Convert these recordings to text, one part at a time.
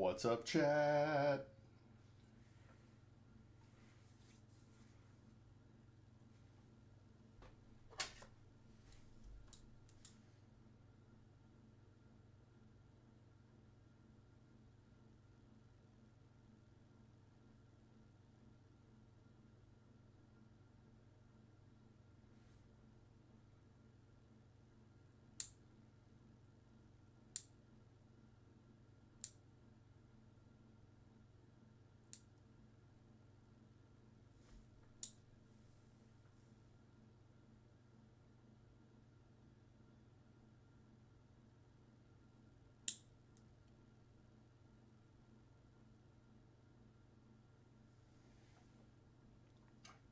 What's up, chat?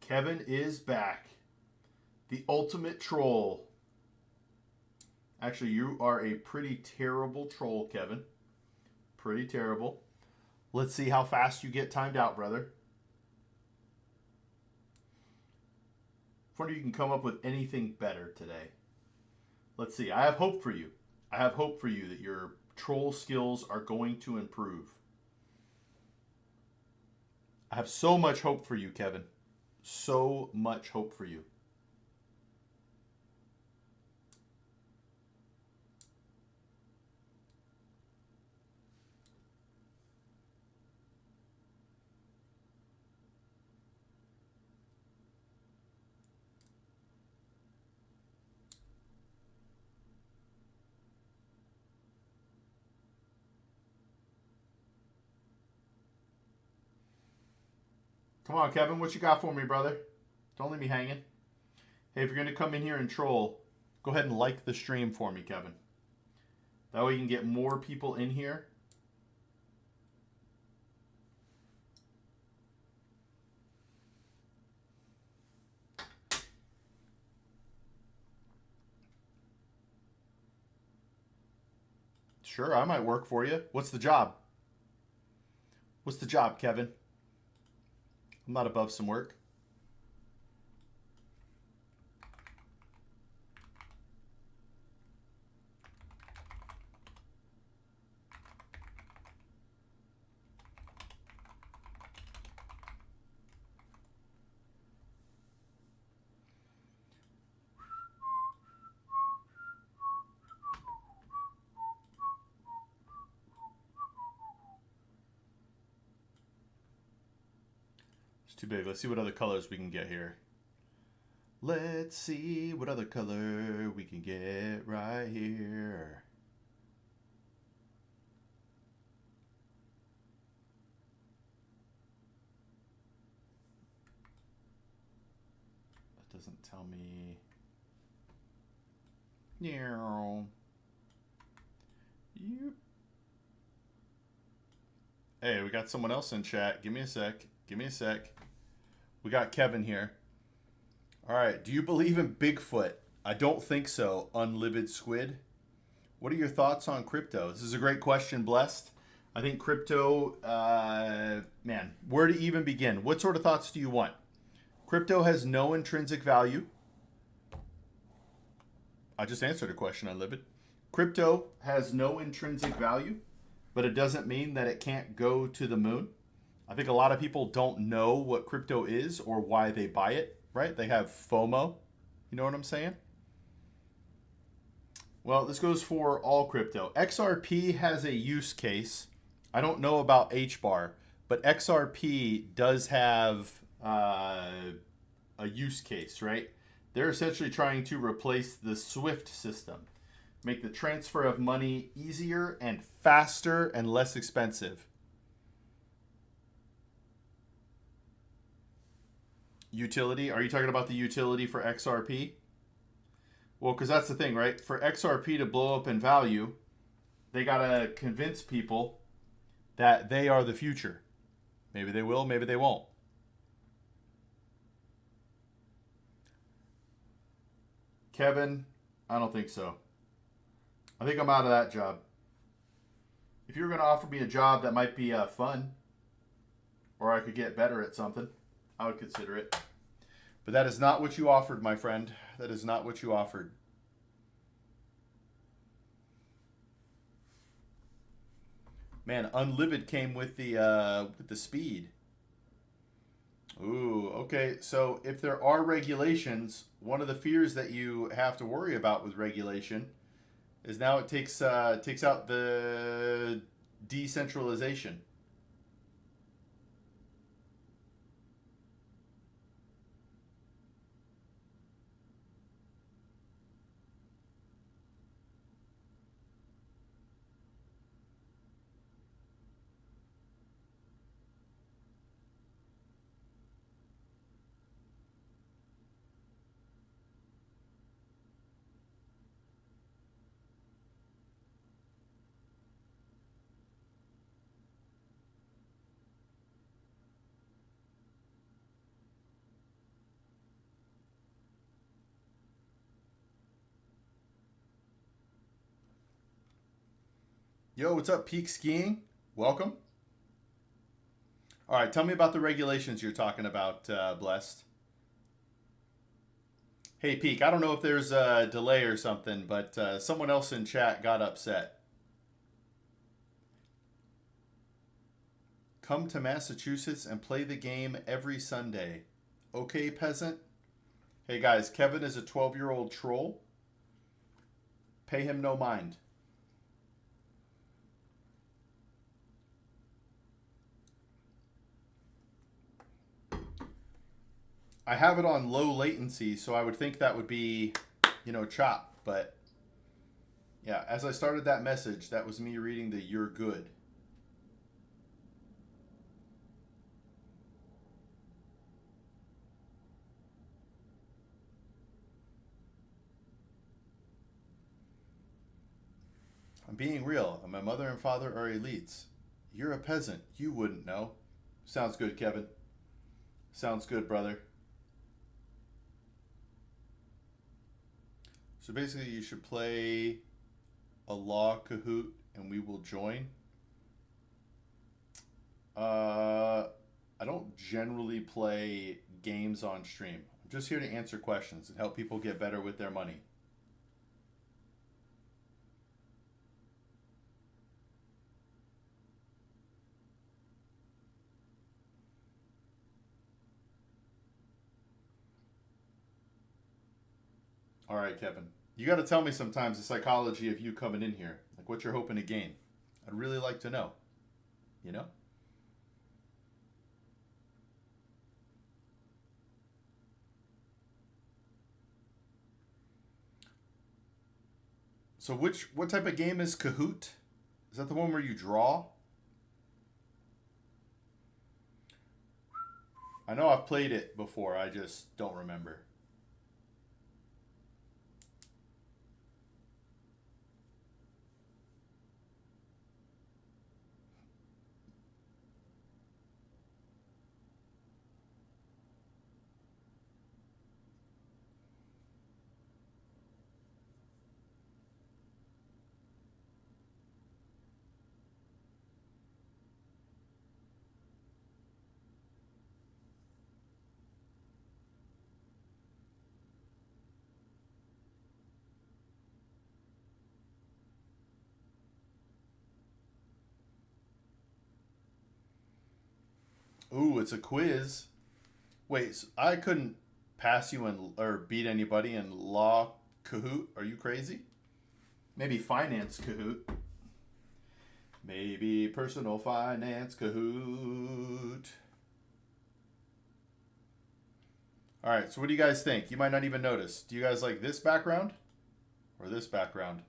Kevin is back. The ultimate troll. Actually, you are a pretty terrible troll, Kevin. Pretty terrible. Let's see how fast you get timed out, brother. I wonder if you can come up with anything better today. Let's see. I have hope for you. I have hope for you that your troll skills are going to improve. I have so much hope for you, Kevin. So much hope for you. Come on, Kevin. What you got for me, brother? Don't leave me hanging. Hey, if you're going to come in here and troll, go ahead and like the stream for me, Kevin. That way you can get more people in here. Sure, I might work for you. What's the job? What's the job, Kevin? I'm not above some work. Too big. Let's see what other colors we can get here. Let's see what other color we can get right here. That doesn't tell me. Yeah. Yep. Hey, we got someone else in chat. Give me a sec. Give me a sec. We got Kevin here. All right. Do you believe in Bigfoot? I don't think so. Unlivid Squid. What are your thoughts on crypto? This is a great question, Blessed. I think crypto, man, where to even begin? What sort of thoughts do you want? Crypto has no intrinsic value. I just answered a question, Unlivid. Crypto has no intrinsic value, but it doesn't mean that it can't go to the moon. I think a lot of people don't know what crypto is or why they buy it, right? They have FOMO. You know what I'm saying? Well, this goes for all crypto. XRP has a use case. I don't know about HBAR, but XRP does have a use case, right? They're essentially trying to replace the SWIFT system, make the transfer of money easier and faster and less expensive. Utility? Are you talking about the utility for XRP? Well, because that's the thing, right? For XRP to blow up in value, they got to convince people that they are the future. Maybe they will, maybe they won't. Kevin, I don't think so. I think I'm out of that job. If you were going to offer me a job that might be fun, or I could get better at something, I would consider it. But that is not what you offered, my friend. That is not what you offered. Man, Unlimited came with the speed. Ooh, okay. So if there are regulations, one of the fears that you have to worry about with regulation is now it takes out the decentralization. Yo, what's up, Peak Skiing? Welcome. All right, tell me about the regulations you're talking about, Blessed. Hey, Peak, I don't know if there's a delay or something, but someone else in chat got upset. Come to Massachusetts and play the game every Sunday. Okay, peasant? Hey, guys, Kevin is a 12-year-old troll. Pay him no mind. I have it on low latency, so I would think that would be, chop. But yeah, as I started that message, that was me reading the "You're good." I'm being real, and my mother and father are elites. You're a peasant. You wouldn't know. Sounds good, Kevin. Sounds good, brother. So basically, you should play a law Kahoot, and we will join. Uh, I don't generally play games on stream. I'm just here to answer questions and help people get better with their money. All right, Kevin. You got to tell me sometimes the psychology of you coming in here, like what you're hoping to gain. I'd really like to know. You know? So what type of game is Kahoot? Is that the one where you draw? I know I've played it before. I just don't remember. Ooh, it's a quiz. Wait, so I couldn't pass you in or beat anybody in law Kahoot? Are you crazy? Maybe finance Kahoot. Maybe personal finance Kahoot. All right, so what do you guys think? You might not even notice. Do you guys like this background or this background?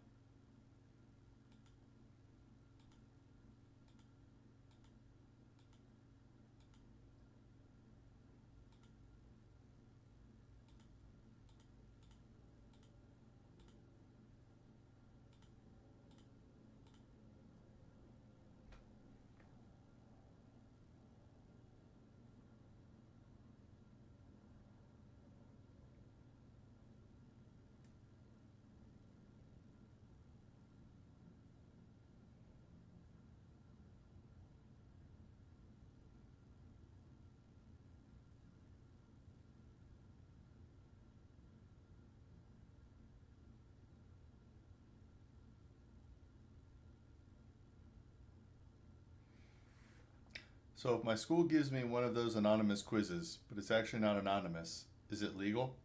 So if my school gives me one of those anonymous quizzes, but it's actually not anonymous, is it legal?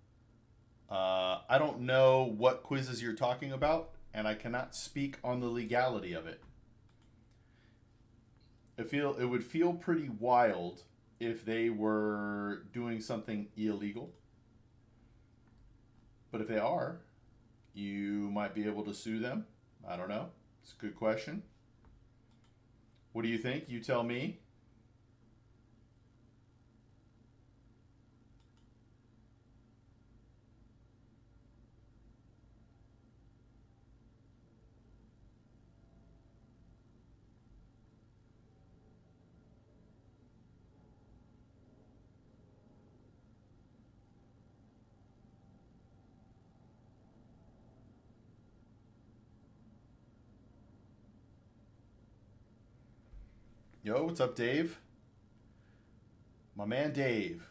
I don't know what quizzes you're talking about, and I cannot speak on the legality of it. It would feel pretty wild if they were doing something illegal. But if they are, you might be able to sue them. I don't know. It's a good question. What do you think? You tell me. Yo, what's up, Dave? My man, Dave.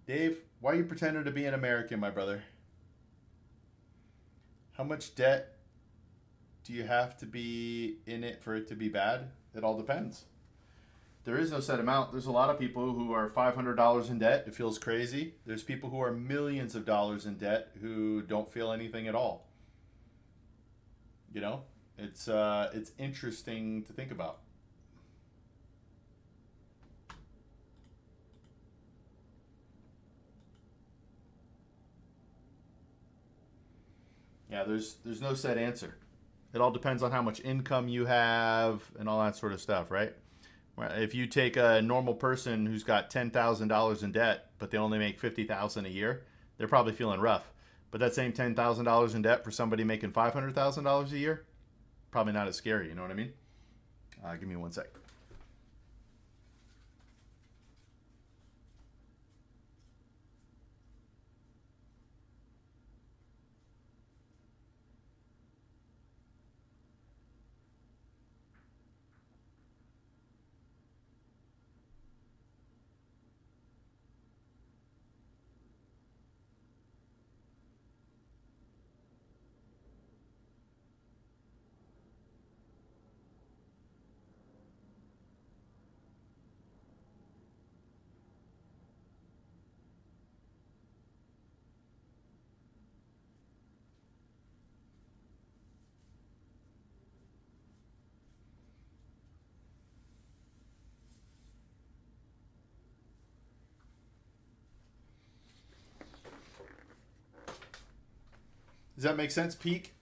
Dave, why are you pretending to be an American, my brother? How much debt do you have to be in it for it to be bad? It all depends. There is no set amount. There's a lot of people who are $500 in debt. It feels crazy. There's people who are millions of dollars in debt who don't feel anything at all. You know, it's interesting to think about. Yeah, there's no set answer. It all depends on how much income you have and all that sort of stuff, right? If you take a normal person who's got $10,000 in debt, but they only make $50,000 a year, they're probably feeling rough. But that same $10,000 in debt for somebody making $500,000 a year, probably not as scary. You know what I mean? Give me one sec. Does that make sense, Peak?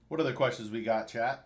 What other questions we got, chat?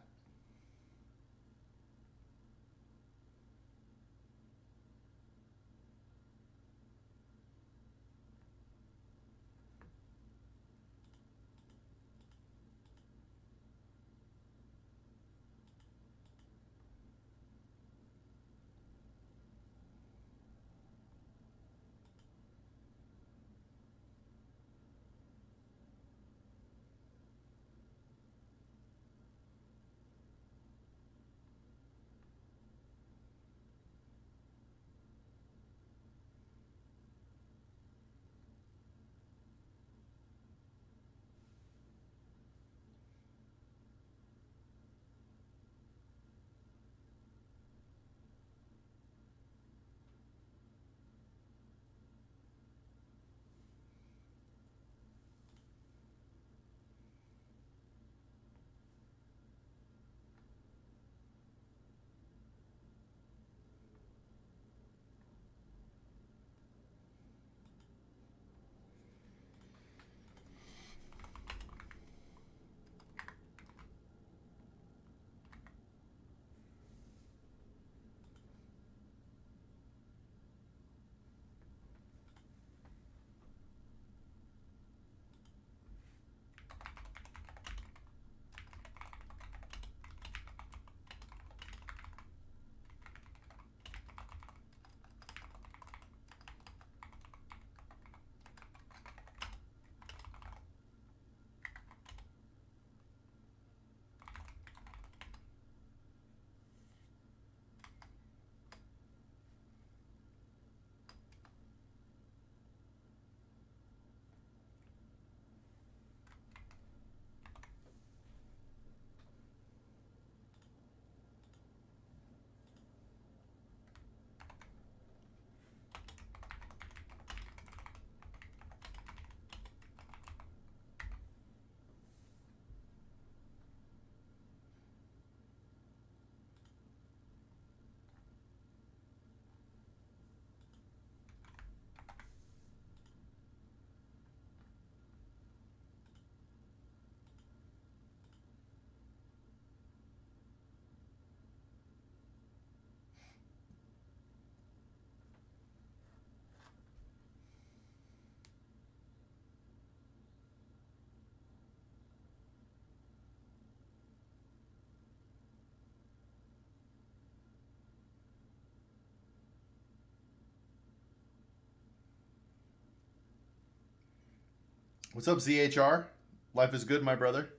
What's up, ZHR? Life is good, my brother.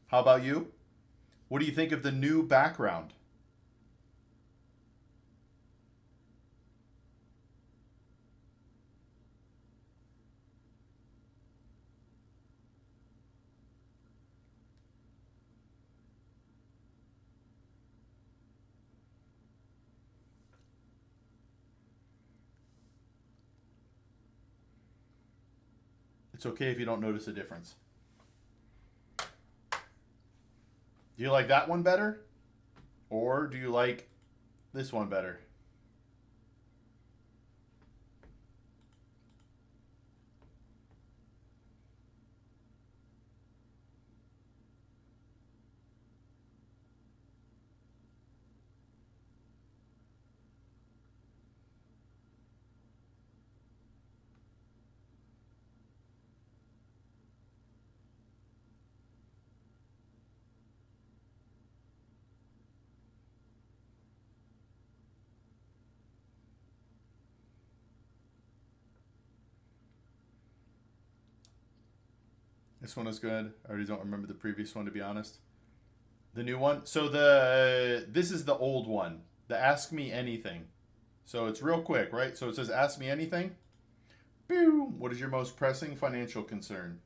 How about you? What do you think of the new background? It's okay if you don't notice a difference. Do you like that one better? Or do you like this one better? This one is good. I already don't remember the previous one, to be honest. The new one. So this is the old one. The Ask Me Anything. So it's real quick, right? So it says Ask Me Anything. Boom. What is your most pressing financial concern?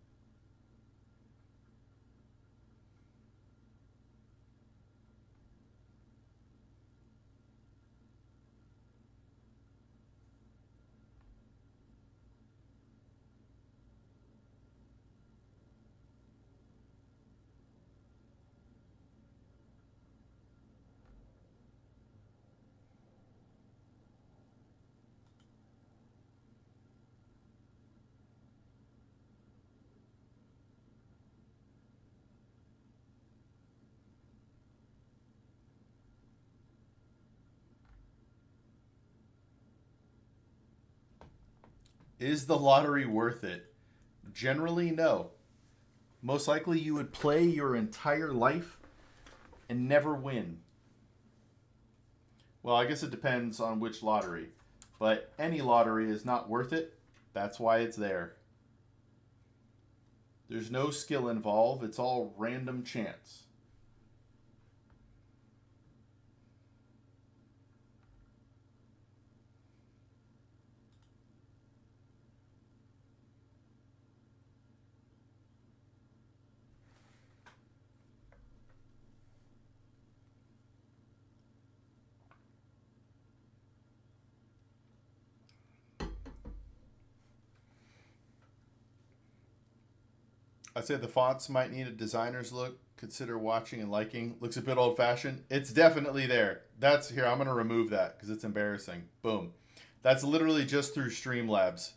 Is the lottery worth it? Generally, no. Most likely, you would play your entire life and never win. Well, I guess it depends on which lottery. But any lottery is not worth it. That's why it's there. There's no skill involved, it's all random chance. I'd say the fonts might need a designer's look. Consider watching and liking. Looks a bit old fashioned. It's definitely there. That's here. I'm going to remove that because it's embarrassing. Boom. That's literally just through Streamlabs.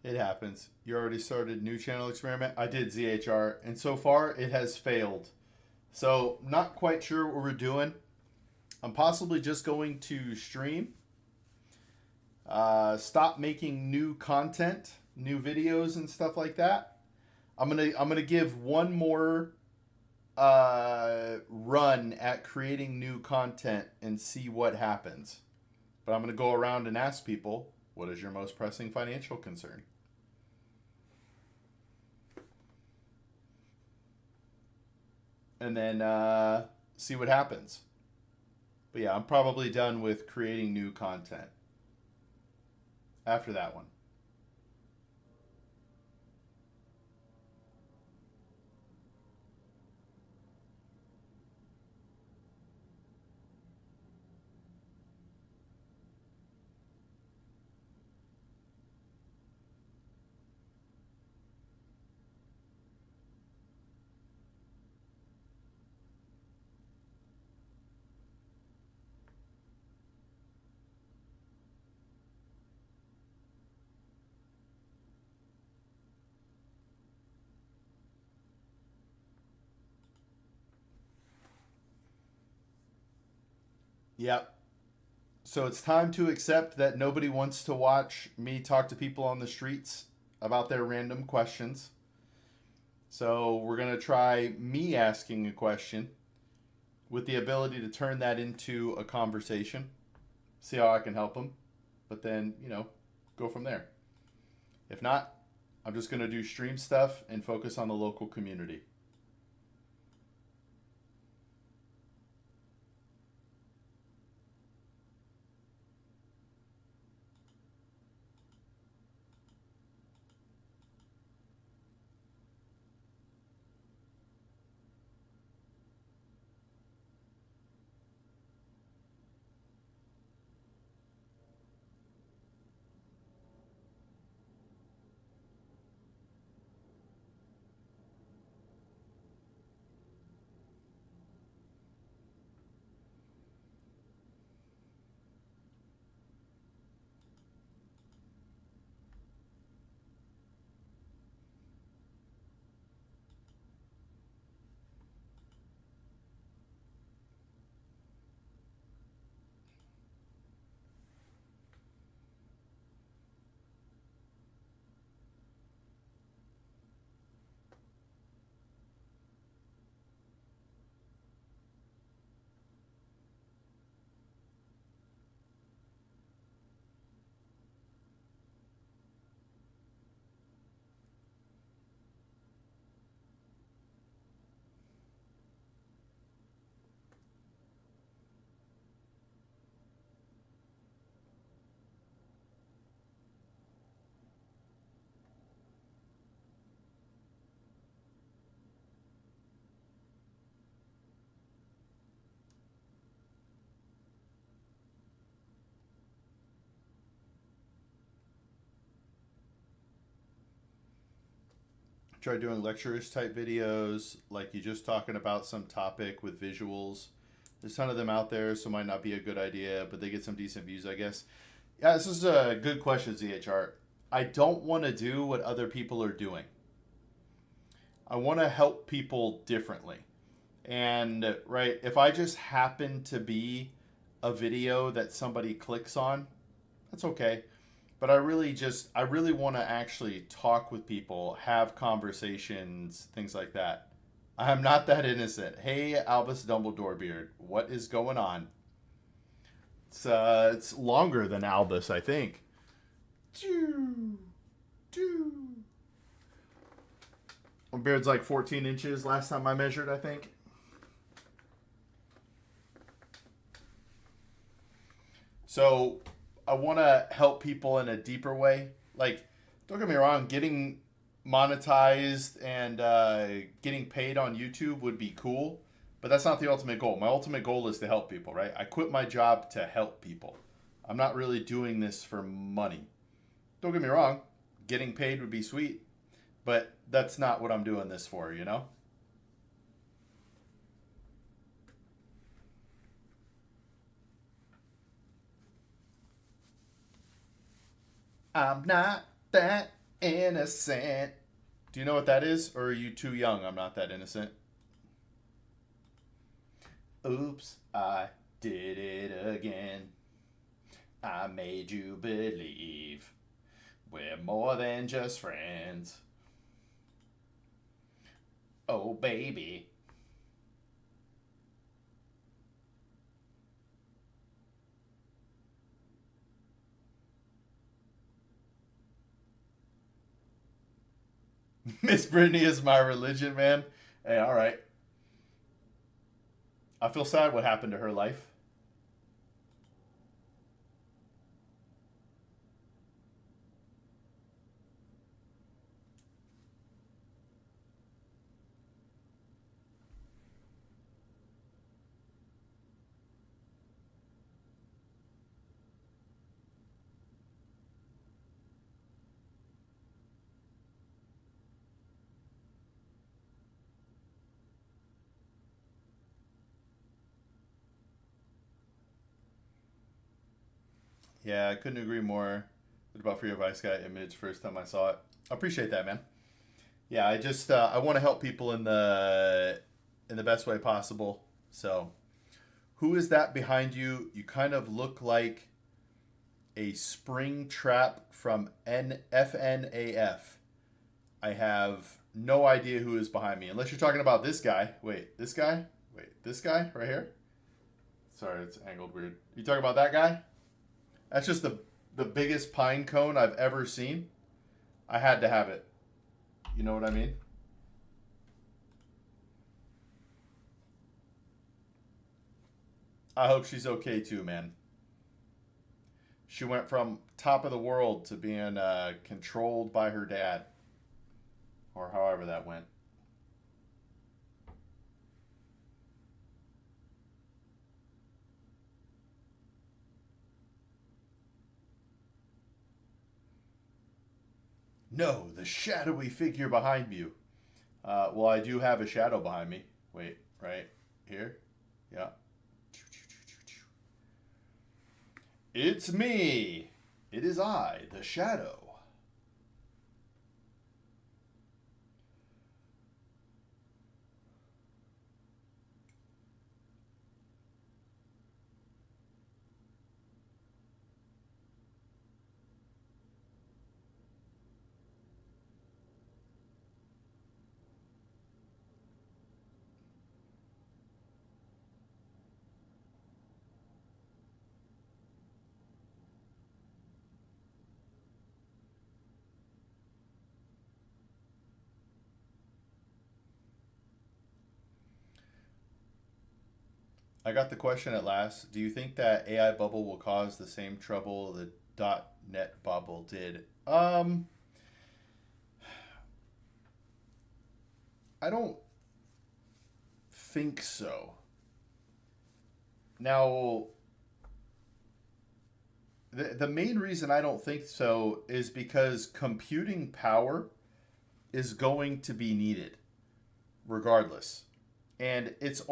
It happens. You already started new channel experiment. I did ZHR, and so far it has failed. So not quite sure what we're doing. I'm possibly just going to stream. Stop making new content, new videos and stuff like that. I'm gonna give one more run at creating new content and see what happens. But I'm gonna go around and ask people, what is your most pressing financial concern? And then see what happens. But yeah, I'm probably done with creating new content after that one. Yep. So it's time to accept that nobody wants to watch me talk to people on the streets about their random questions. So we're going to try me asking a question with the ability to turn that into a conversation. See how I can help them. But then, go from there. If not, I'm just going to do stream stuff and focus on the local community. Try doing lectures type videos, like you just talking about some topic with visuals. There's a ton of them out there, so it might not be a good idea, but they get some decent views, I guess. Yeah, this is a good question, ZHR. I don't want to do what other people are doing. I want to help people differently. And, right, if I just happen to be a video that somebody clicks on, that's okay. But I really want to actually talk with people, have conversations, things like that. I'm not that innocent. Hey, Albus Dumbledore Beard, what is going on? It's longer than Albus, I think. Beard's like 14 inches last time I measured, I think. So I want to help people in a deeper way. Like, don't get me wrong, getting monetized and getting paid on YouTube would be cool, but that's not the ultimate goal. My ultimate goal is to help people, right? I quit my job to help people. I'm not really doing this for money. Don't get me wrong, getting paid would be sweet, but that's not what I'm doing this for, you know? I'm not that innocent. Do you know what that is? Or are you too young? I'm not that innocent. Oops, I did it again. I made you believe we're more than just friends. Oh, baby. Miss Brittany is my religion, man. Hey, all right. I feel sad what happened to her life. Yeah, I couldn't agree more. What about Free Advice Guy image first time I saw it? I appreciate that, man. Yeah, I want to help people in the best way possible. So, who is that behind you? You kind of look like a spring trap from FNAF. I have no idea who is behind me, unless you're talking about this guy. Wait, this guy? Wait, this guy right here? Sorry, it's angled weird. You talking about that guy? That's just the biggest pine cone I've ever seen. I had to have it. You know what I mean? I hope she's okay too, man. She went from top of the world to being controlled by her dad, or however that went. No, the shadowy figure behind you. Well, I do have a shadow behind me. Wait, right here? Yeah. It's me. It is I, the shadow. I got the question at last. Do you think that AI bubble will cause the same trouble the .NET bubble did? I don't think so. Now, the main reason I don't think so is because computing power is going to be needed regardless. And it's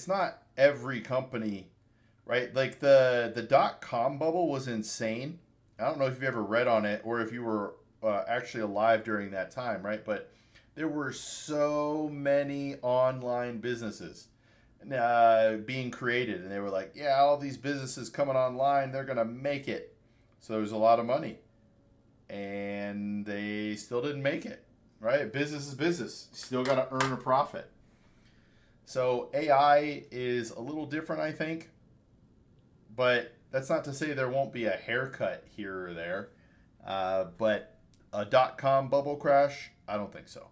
not every company, right? Like the dot com bubble was insane. I don't know if you've ever read on it or if you were actually alive during that time, right? But there were so many online businesses being created, and they were like, yeah, all these businesses coming online, they're going to make it. So there's a lot of money. And they still didn't make it, right? Business is business. You still got to earn a profit. So AI is a little different, I think. But that's not to say there won't be a haircut here or there. But a dot-com bubble crash, I don't think so.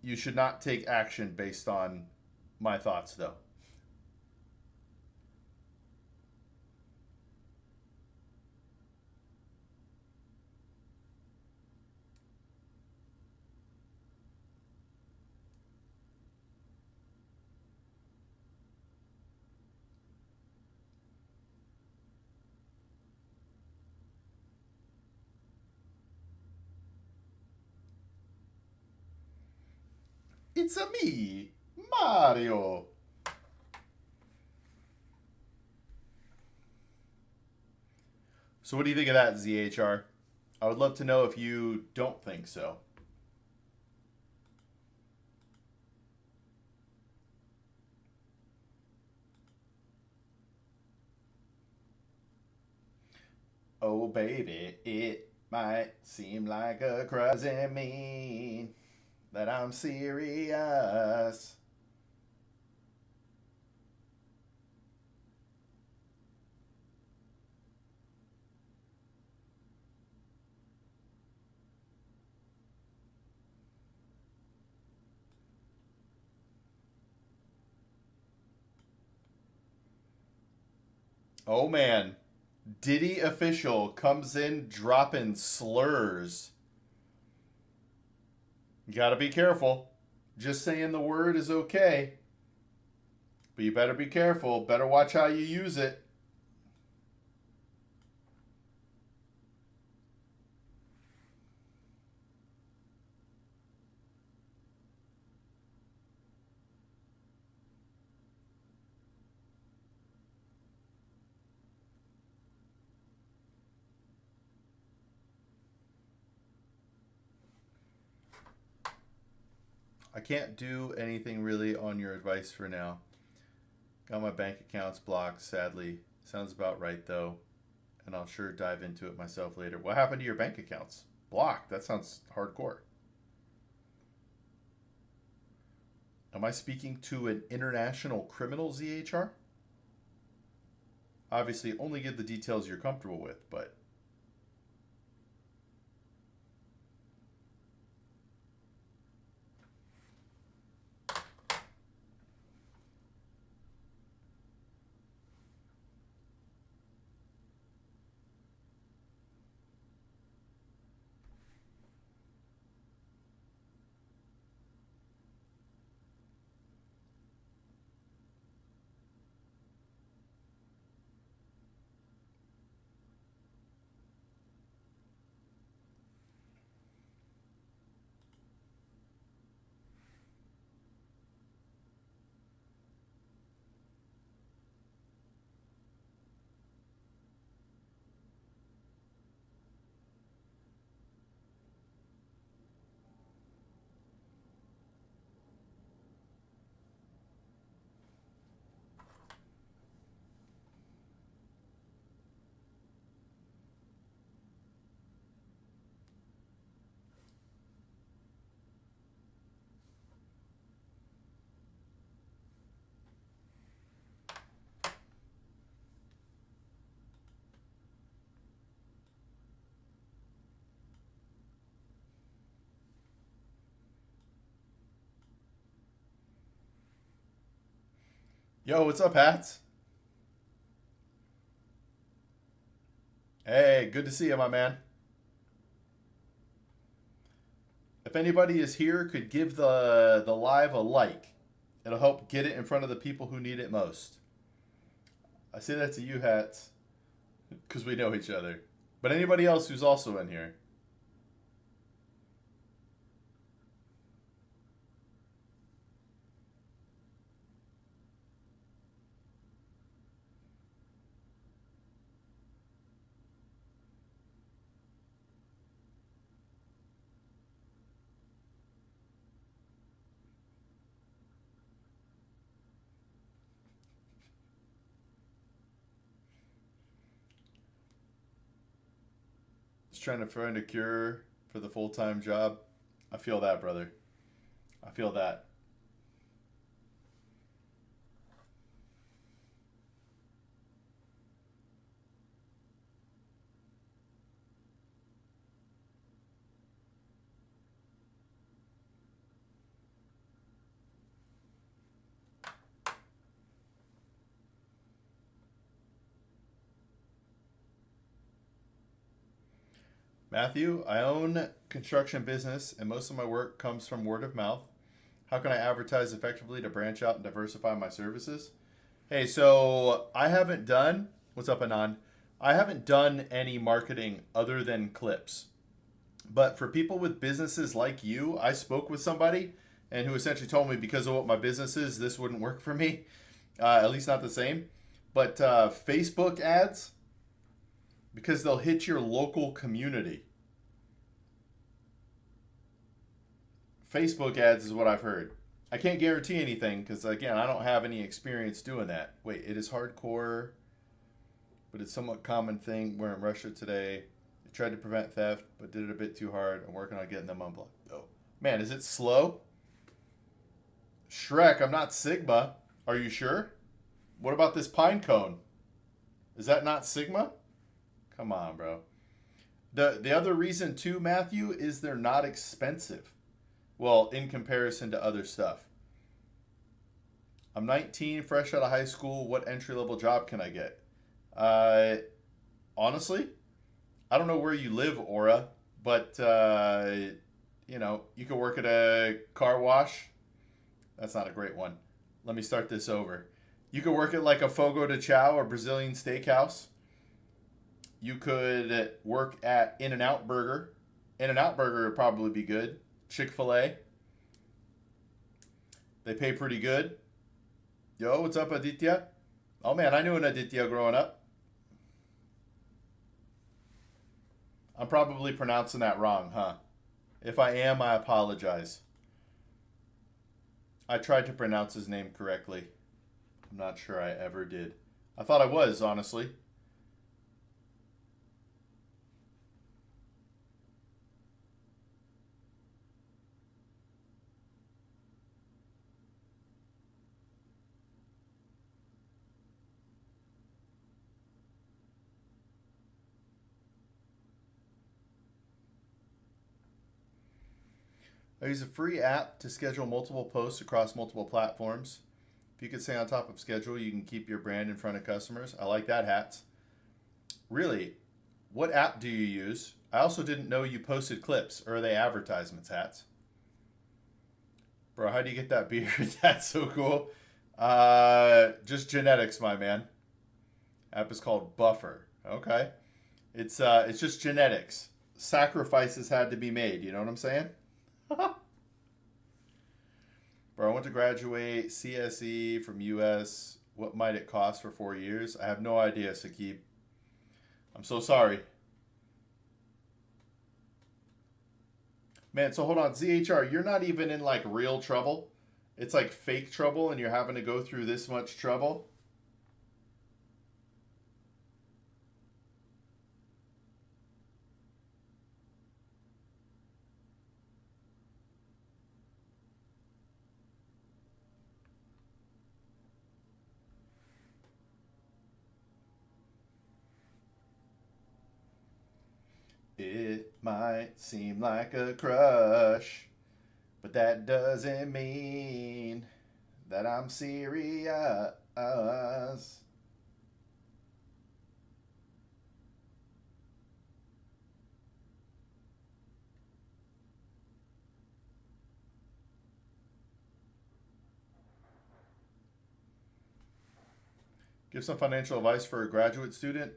You should not take action based on my thoughts, though. It's a me, Mario. So, what do you think of that, ZHR? I would love to know if you don't think so. Oh, baby, it might seem like a crazy mean that I'm serious. Oh, man. Diddy official comes in dropping slurs. You gotta be careful. Just saying the word is okay, but you better be careful. Better watch how you use it. I can't do anything really on your advice for now. Got my bank accounts blocked, sadly. Sounds about right, though. And I'll sure dive into it myself later. What happened to your bank accounts? Blocked? That sounds hardcore. Am I speaking to an international criminal, ZHR? Obviously, only give the details you're comfortable with, but yo, what's up, Hats? Hey, good to see you, my man. If anybody is here, could give the live a like. It'll help get it in front of the people who need it most. I say that to you, Hats, because we know each other. But anybody else who's also in here? Just trying to find a cure for the full time job. I feel that, brother. I feel that. Matthew, I own construction business and most of my work comes from word of mouth. How can I advertise effectively to branch out and diversify my services? Hey, so I haven't done, what's up, Anon? I haven't done any marketing other than clips. But for people with businesses like you, I spoke with somebody and who essentially told me because of what my business is, this wouldn't work for me, at least not the same. But Facebook ads, because they'll hit your local community. Facebook ads is what I've heard. I can't guarantee anything because, again, I don't have any experience doing that. Wait, it is hardcore, but it's somewhat common thing. We're in Russia today. They tried to prevent theft, but did it a bit too hard. I'm working on getting them unblocked. Oh, man, is it slow? Shrek, I'm not Sigma. Are you sure? What about this pine cone? Is that not Sigma? Come on, bro. The other reason too, Matthew, is they're not expensive. Well, in comparison to other stuff. I'm 19, fresh out of high school. What entry level job can I get? Uh, Honestly, I don't know where you live, Aura, but you could work at a car wash. That's not a great one. Let me start this over. You could work at like a Fogo de Chao or Brazilian steakhouse. You could work at In-N-Out Burger. In-N-Out Burger would probably be good. Chick-fil-A. They pay pretty good. Yo, what's up, Aditya? Oh man, I knew an Aditya growing up. I'm probably pronouncing that wrong, huh? If I am, I apologize. I tried to pronounce his name correctly. I'm not sure I ever did. I thought I was, honestly. I use a free app to schedule multiple posts across multiple platforms. If you can stay on top of schedule, you can keep your brand in front of customers. I like that, Hats. Really, what app do you use? I also didn't know you posted clips, or are they advertisements, Hats? Bro, how do you get that beard? That's so cool. Just genetics, my man. App is called Buffer. Okay, it's just genetics. Sacrifices had to be made. You know what I'm saying? Bro, I want to graduate CSE from US. What might it cost for 4 years? I have no idea, Sakib. I'm so sorry. Man, so hold on. ZHR, you're not even in like real trouble. It's like fake trouble and you're having to go through this much trouble. It might seem like a crush, but that doesn't mean that I'm serious. Give some financial advice for a graduate student.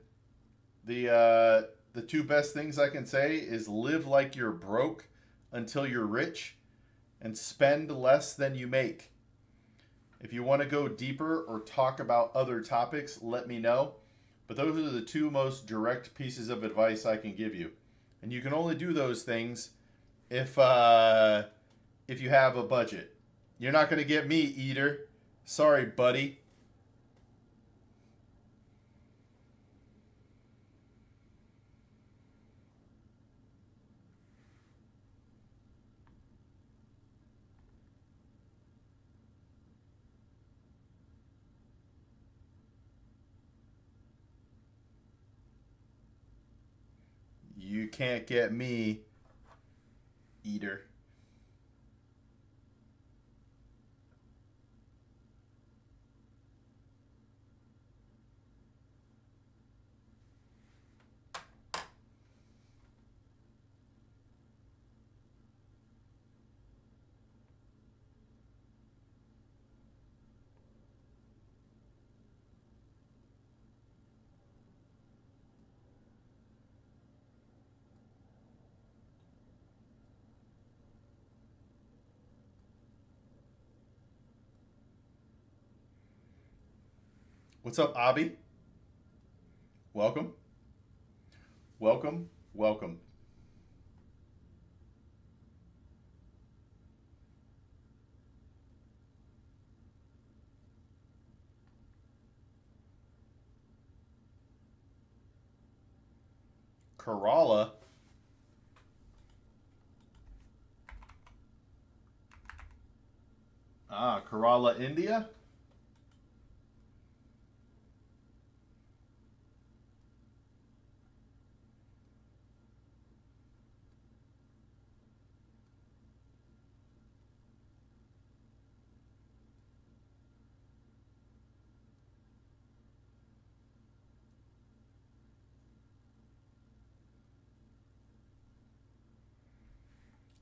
The the two best things I can say is live like you're broke until you're rich and spend less than you make. If you want to go deeper or talk about other topics, let me know. But those are the two most direct pieces of advice I can give you. And you can only do those things if you have a budget. You're not going to get me, Eater. Sorry, buddy. You can't get me, Eater. What's up, Abby? Welcome. Welcome. Welcome. Kerala. Kerala, India?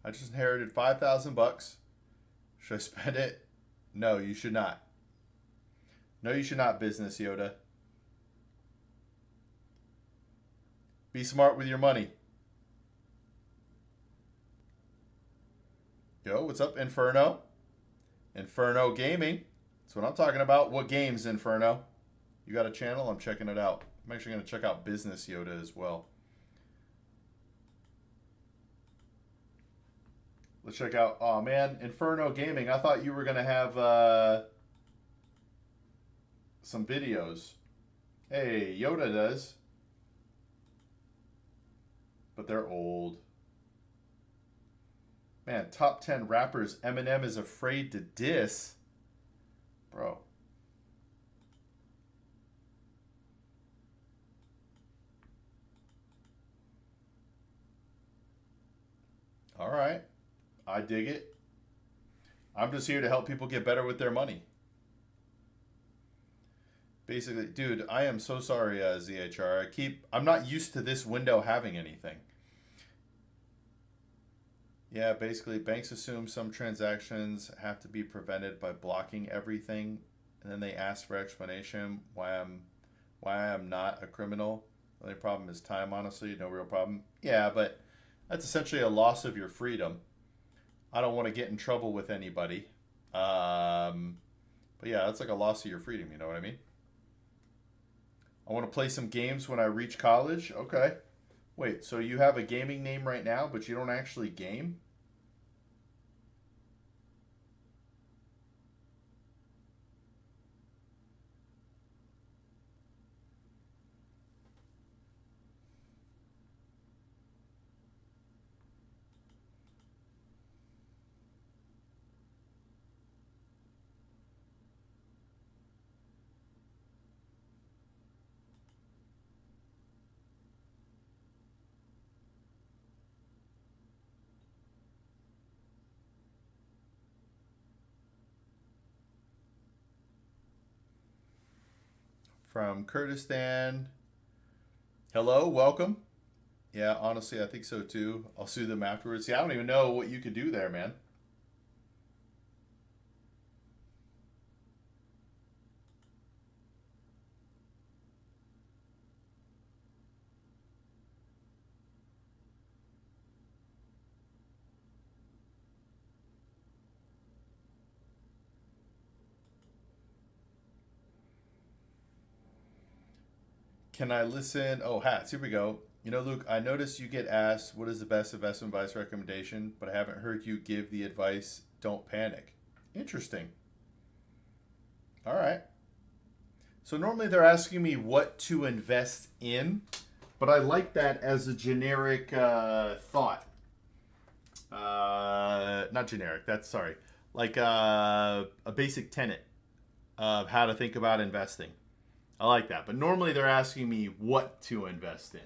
I just inherited 5,000 bucks. Should I spend it? No, you should not. No, you should not, Business Yoda. Be smart with your money. Yo, what's up, Inferno? Inferno Gaming. That's what I'm talking about. What games, Inferno? You got a channel? I'm checking it out. I'm actually going to check out Business Yoda as well. Let's check out. Oh man, Inferno Gaming. I thought you were gonna have some videos. Hey, Yoda does, but they're old. Man, top 10 rappers Eminem is afraid to diss, bro. All right, I dig it. I'm just here to help people get better with their money. Basically, dude, I am so sorry, ZHR. I'm not used to this window having anything. Yeah, basically, banks assume some transactions have to be prevented by blocking everything, and then they ask for explanation why I'm not a criminal. The only problem is time, honestly, no real problem. Yeah, but that's essentially a loss of your freedom. I don't want to get in trouble with anybody. But yeah, that's like a loss of your freedom, you know what I mean? I want to play some games when I reach college. Okay. Wait, so you have a gaming name right now, but you don't actually game? From Kurdistan. Hello, welcome. Yeah, honestly, I think so too. I'll sue them afterwards. Yeah, I don't even know what you could do there, man. Can I listen? Oh, hats. Here we go. You know, Luke, I noticed you get asked what is the best investment advice recommendation, but I haven't heard you give the advice. Don't panic. Interesting. All right. So normally they're asking me what to invest in, but I like that as a generic thought. Not generic. That's sorry. Like a basic tenet of how to think about investing. I like that. But normally they're asking me what to invest in.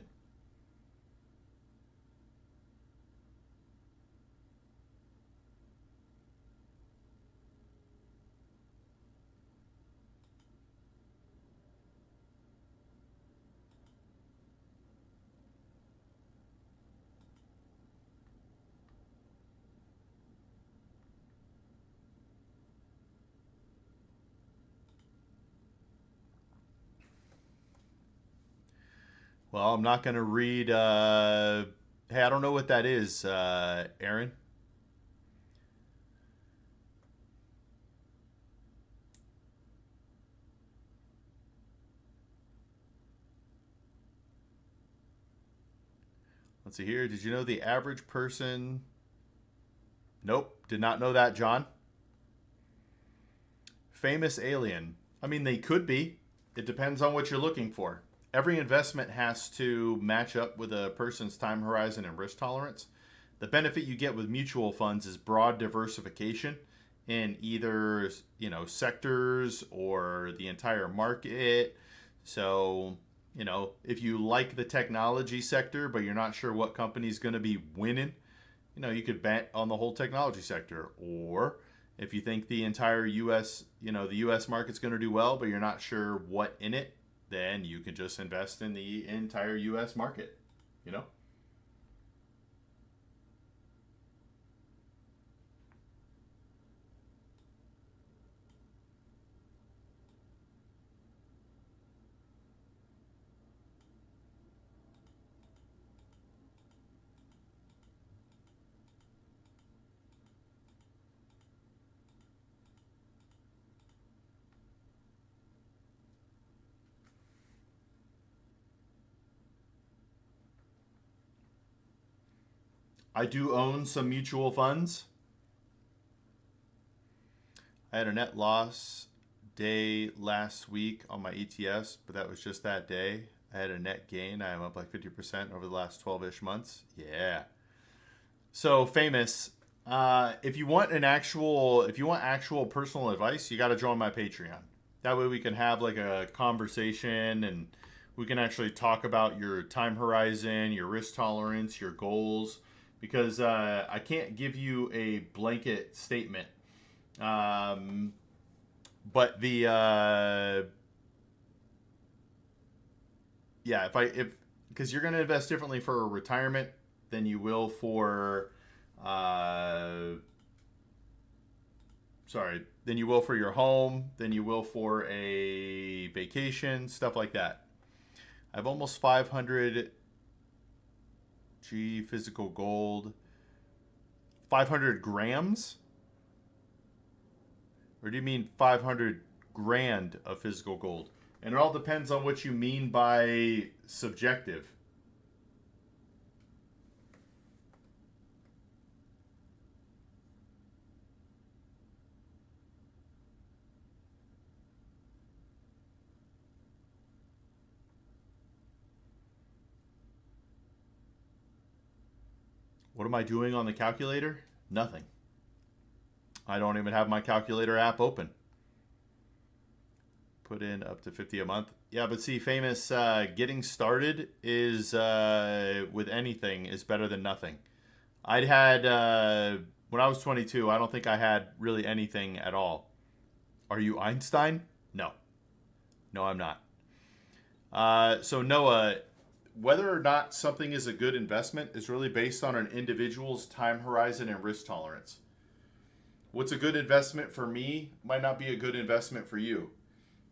Well, I'm not going to read. Hey, I don't know what that is, Aaron. Let's see here. Did you know the average person? Nope, did not know that, John. Famous alien. I mean, they could be. It depends on what you're looking for. Every investment has to match up with a person's time horizon and risk tolerance. The benefit you get with mutual funds is broad diversification in either, sectors or the entire market. So, if you like the technology sector but you're not sure what company's going to be winning, you could bet on the whole technology sector. Or if you think the entire US, the US market's going to do well, but you're not sure what in it, then you can just invest in the entire US market, you know? I do own some mutual funds. I had a net loss day last week on my ETFs, but that was just that day. I had a net gain. I am up like 50% over the last 12-ish months. Yeah. So famous. If you want actual personal advice, you got to join my Patreon. That way we can have like a conversation and we can actually talk about your time horizon, your risk tolerance, your goals. Because I can't give you a blanket statement. But yeah, if because you're going to invest differently for retirement than you will for uh, than you will for your home, than you will for a vacation, stuff like that. I have almost 500 G physical gold. 500 grams? Or do you mean 500 grand of physical gold? And it all depends on what you mean by subjective. What am I doing on the calculator? Nothing. I don't even have my calculator app open. Put in up to 50 a month. Yeah, but see, famous getting started is with anything is better than nothing. I'd had when I was 22. I don't think I had really anything at all. Are you Einstein? No, no, I'm not. So Noah, whether or not something is a good investment is really based on an individual's time horizon and risk tolerance. What's a good investment for me might not be a good investment for you.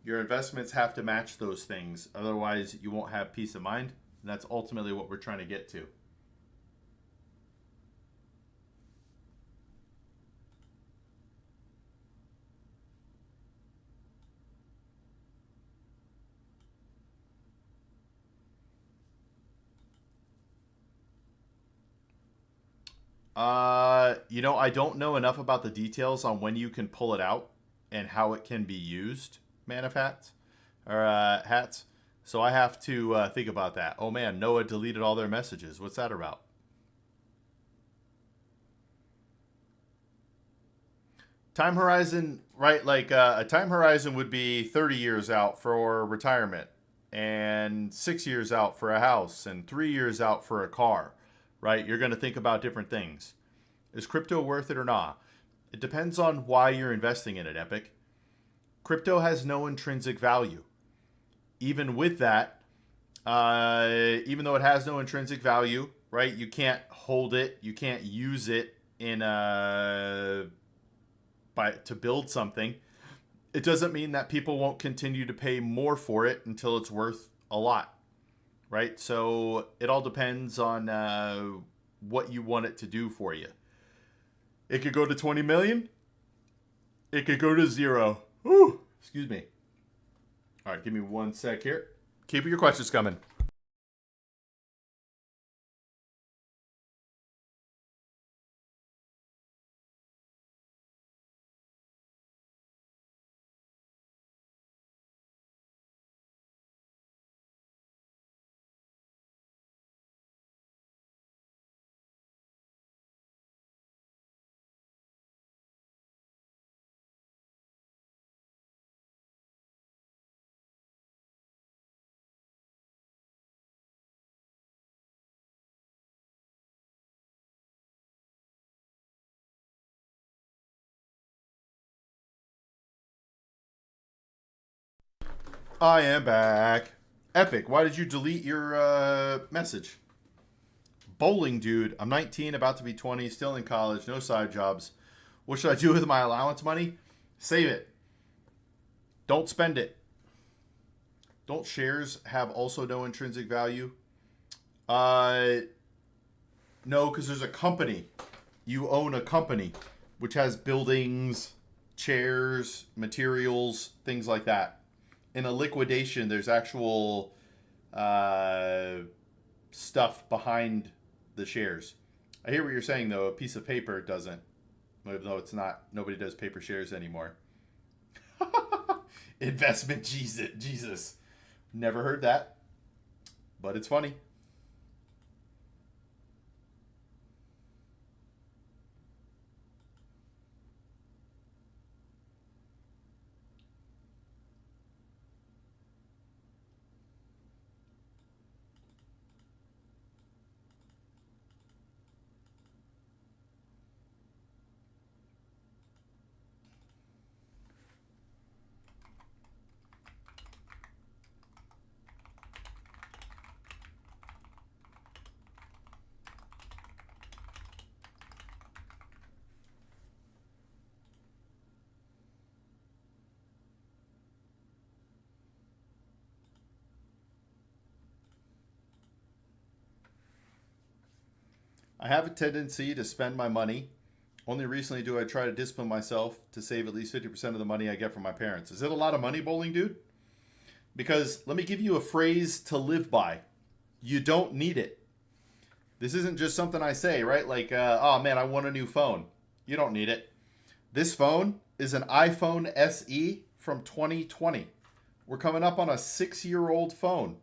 Your investments have to match those things. Otherwise, you won't have peace of mind. And that's ultimately what we're trying to get to. I don't know enough about the details on when you can pull it out and how it can be used, man of hats, or hats. So I have to think about that. Oh man, Noah deleted all their messages. What's that about? Time horizon, right? Like a time horizon would be 30 years out for retirement, and 6 years out for a house, and 3 years out for a car, right? You're going to think about different things. Is crypto worth it or not? It depends on why you're investing in it, Epic. Crypto has no intrinsic value. Even with that, even though it has no intrinsic value, right? You can't hold it, you can't use it in to build something. It doesn't mean that people won't continue to pay more for it until it's worth a lot, right? So it all depends on what you want it to do for you. It could go to 20 million. It could go to zero. Ooh, excuse me. All right, give me one sec here. Keep your questions coming. I am back. Epic, why did you delete your message? Bowling dude, I'm 19, about to be 20, still in college, no side jobs. What should I do with my allowance money? Save it. Don't spend it. Don't shares have also no intrinsic value? Uh, no, because there's a company. You own a company which has buildings, chairs, materials, things like that. In a liquidation, there's actual uh, stuff behind the shares. I hear what you're saying, though. A piece of paper doesn't. Even though it's not, nobody does paper shares anymore. Investment Jesus. Jesus. Never heard that, but it's funny. I have a tendency to spend my money. Only recently do I try to discipline myself to save at least 50% of the money I get from my parents. Is it a lot of money, bowling dude? Because let me give you a phrase to live by. You don't need it. This isn't just something I say, right? Like, oh man, I want a new phone. You don't need it. This phone is an iPhone SE from 2020. We're coming up on a 6-year-old phone.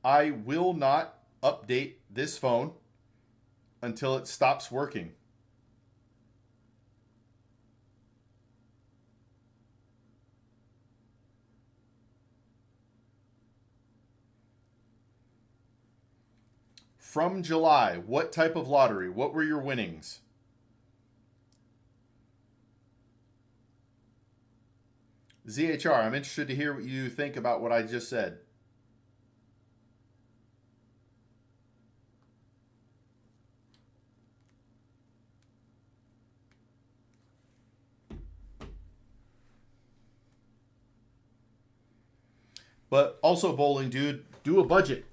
I will not update this phone until it stops working. From July, what type of lottery? What were your winnings? ZHR, I'm interested to hear what you think about what I just said. But also, bowling dude, do a budget.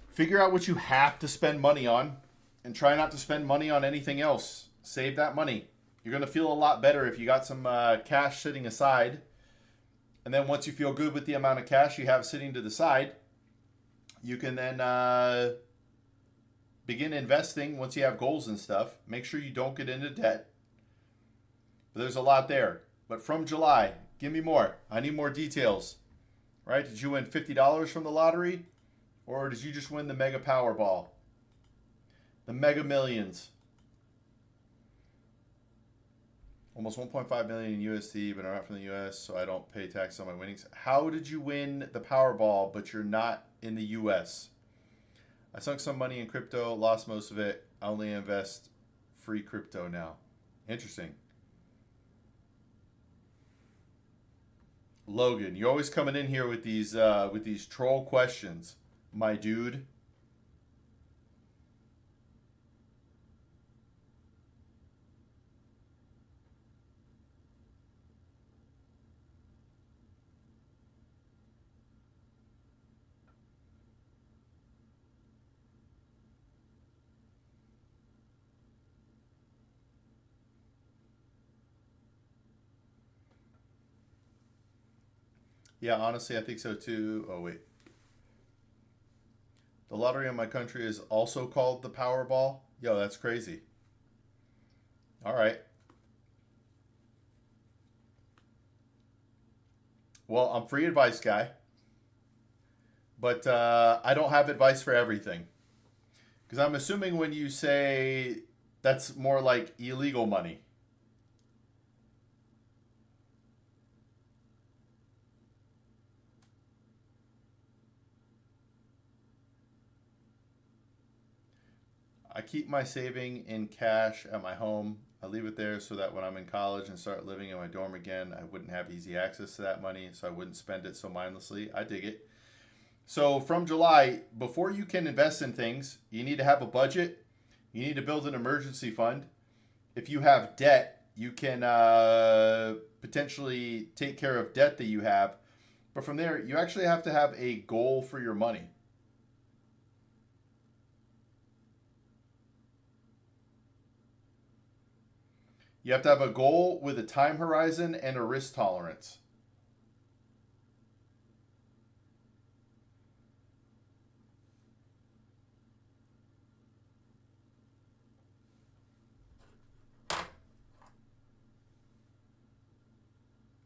Figure out what you have to spend money on and try not to spend money on anything else. Save that money. You're going to feel a lot better if you got some cash sitting aside. And then once you feel good with the amount of cash you have sitting to the side, you can then begin investing once you have goals and stuff. Make sure you don't get into debt. But there's a lot there. But from July, give me more. I need more details. Right? Did you win $50 from the lottery? Or did you just win the Mega Powerball? The Mega Millions. Almost 1.5 million in USD, but I'm not from the US, so I don't pay tax on my winnings. How did you win the Powerball, but you're not in the US? I sunk some money in crypto, lost most of it. I only invest free crypto now. Interesting. Logan, you're always coming in here with these troll questions, my dude. Yeah, honestly, I think so too. Oh, wait. The lottery in my country is also called the Powerball. Yo, that's crazy. All right. Well, I'm free advice guy, but I don't have advice for everything. Because I'm assuming when you say that's more like illegal money. I keep my saving in cash at my home. I leave it there so that when I'm in college and start living in my dorm again, I wouldn't have easy access to that money, so I wouldn't spend it so mindlessly. I dig it. So from July, before you can invest in things, you need to have a budget. You need to build an emergency fund. If you have debt, you can potentially take care of debt that you have. But from there, you actually have to have a goal for your money. You have to have a goal with a time horizon and a risk tolerance.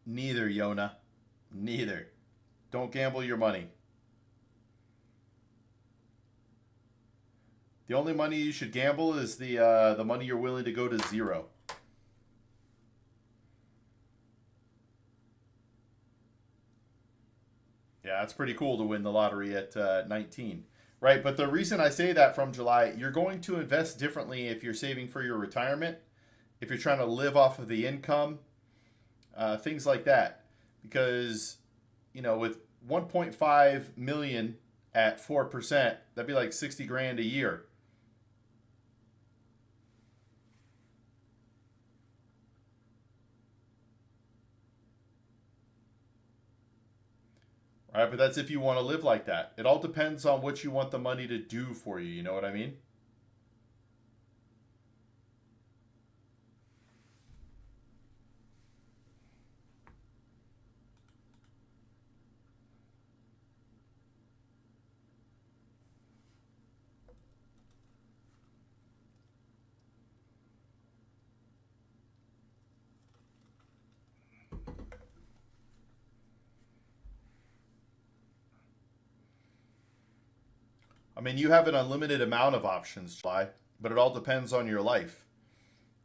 Neither, Yona. Neither. Don't gamble your money. The only money you should gamble is the money you're willing to go to zero. Yeah, it's pretty cool to win the lottery at 19. Right, but the reason I say that from July, you're going to invest differently if you're saving for your retirement, if you're trying to live off of the income, things like that. Because, with 1.5 million at 4%, that'd be like 60 grand a year. Right, but that's if you want to live like that. It all depends on what you want the money to do for you. You know what I mean? I mean, you have an unlimited amount of options, July, but it all depends on your life,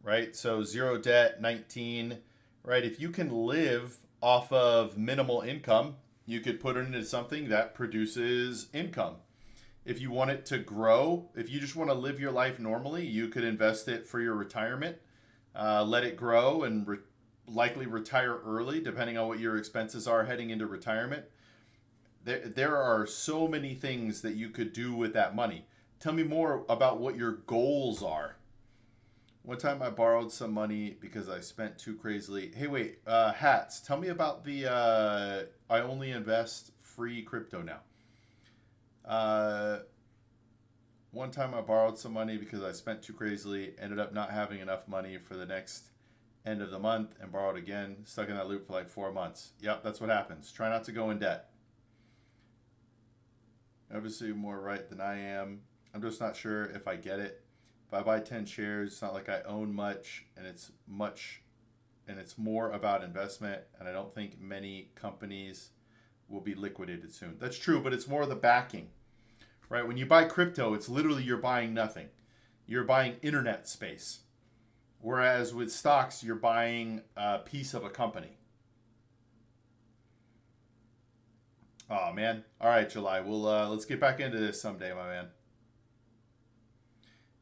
right? So zero debt, 19, right? If you can live off of minimal income, you could put it into something that produces income. If you want it to grow, if you just want to live your life normally, you could invest it for your retirement, let it grow, and likely retire early, depending on what your expenses are heading into retirement. There are so many things that you could do with that money. Tell me more about what your goals are. One time I borrowed some money because I spent too crazily. Hey, wait, hats. Tell me about the I only invest free crypto now. Uh, One time I borrowed some money because I spent too crazily, ended up not having enough money for the next end of the month and borrowed again. Stuck in that loop for like 4 months. Yep, that's what happens. Try not to go in debt. Obviously, more right than I am. I'm just not sure if I get it. If I buy 10 shares, it's not like I own much, and it's more about investment, and I don't think many companies will be liquidated soon. That's true, but it's more the backing, right? When you buy crypto, it's literally you're buying nothing. You're buying internet space. Whereas with stocks, you're buying a piece of a company. Oh man. All right, July. Let's get back into this someday, my man.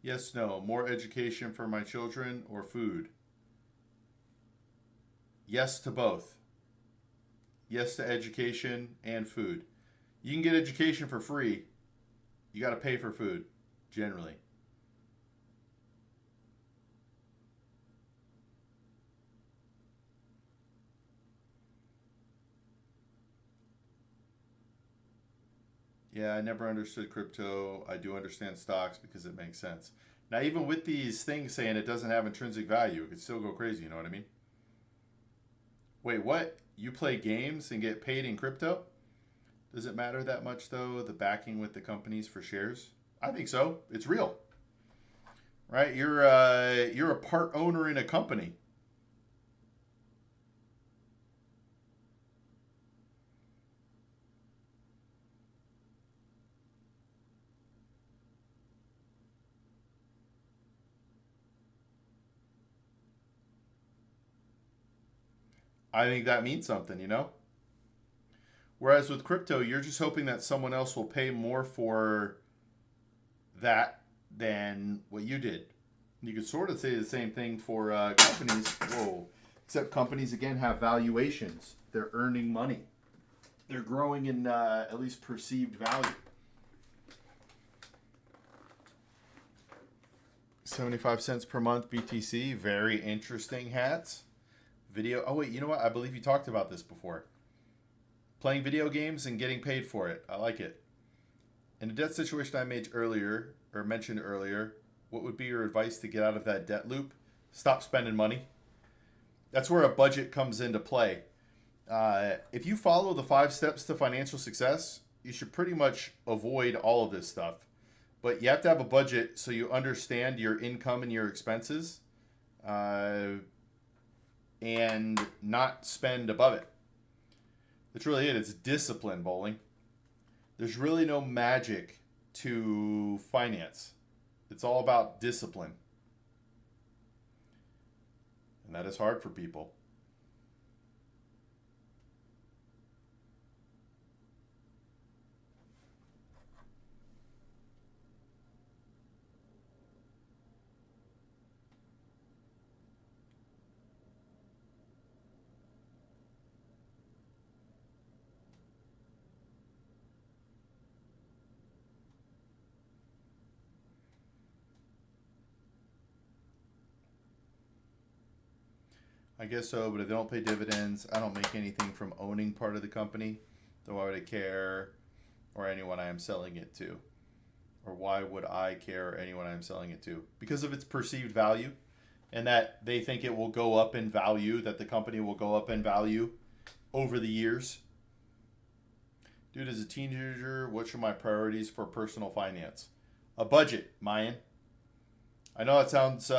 Yes, no. More education for my children or food? Yes to both. Yes to education and food. You can get education for free. You got to pay for food, generally. Yeah, I never understood crypto. I do understand stocks because it makes sense. Now, even with these things saying it doesn't have intrinsic value, it could still go crazy. You know what I mean? Wait, what? You play games and get paid in crypto? Does it matter that much, though, the backing with the companies for shares? I think so. It's real, right? You're a part owner in a company. I think that means something, you know? Whereas with crypto, you're just hoping that someone else will pay more for that than what you did. You could sort of say the same thing for companies. Whoa. Except companies, again, have valuations. They're earning money. They're growing in at least perceived value. 75 cents per month BTC. Very interesting hats. Video. Oh, wait, you know what? I believe you talked about this before. Playing video games and getting paid for it. I like it. In a debt situation I made earlier, or mentioned earlier, what would be your advice to get out of that debt loop? Stop spending money. That's where a budget comes into play. If you follow the 5 steps to financial success, you should pretty much avoid all of this stuff. But you have to have a budget so you understand your income and your expenses, and not spend above it. That's really it. It's discipline, bowling. There's really no magic to finance. It's all about discipline. And that is hard for people. I guess so, but if they don't pay dividends, I don't make anything from owning part of the company. So why would I care, or anyone I am selling it to? Or why would I care or anyone I'm selling it to? Because of its perceived value, and that they think it will go up in value, that the company will go up in value over the years. Dude, as a teenager, what should my priorities for personal finance? A budget, Mayan. I know it sounds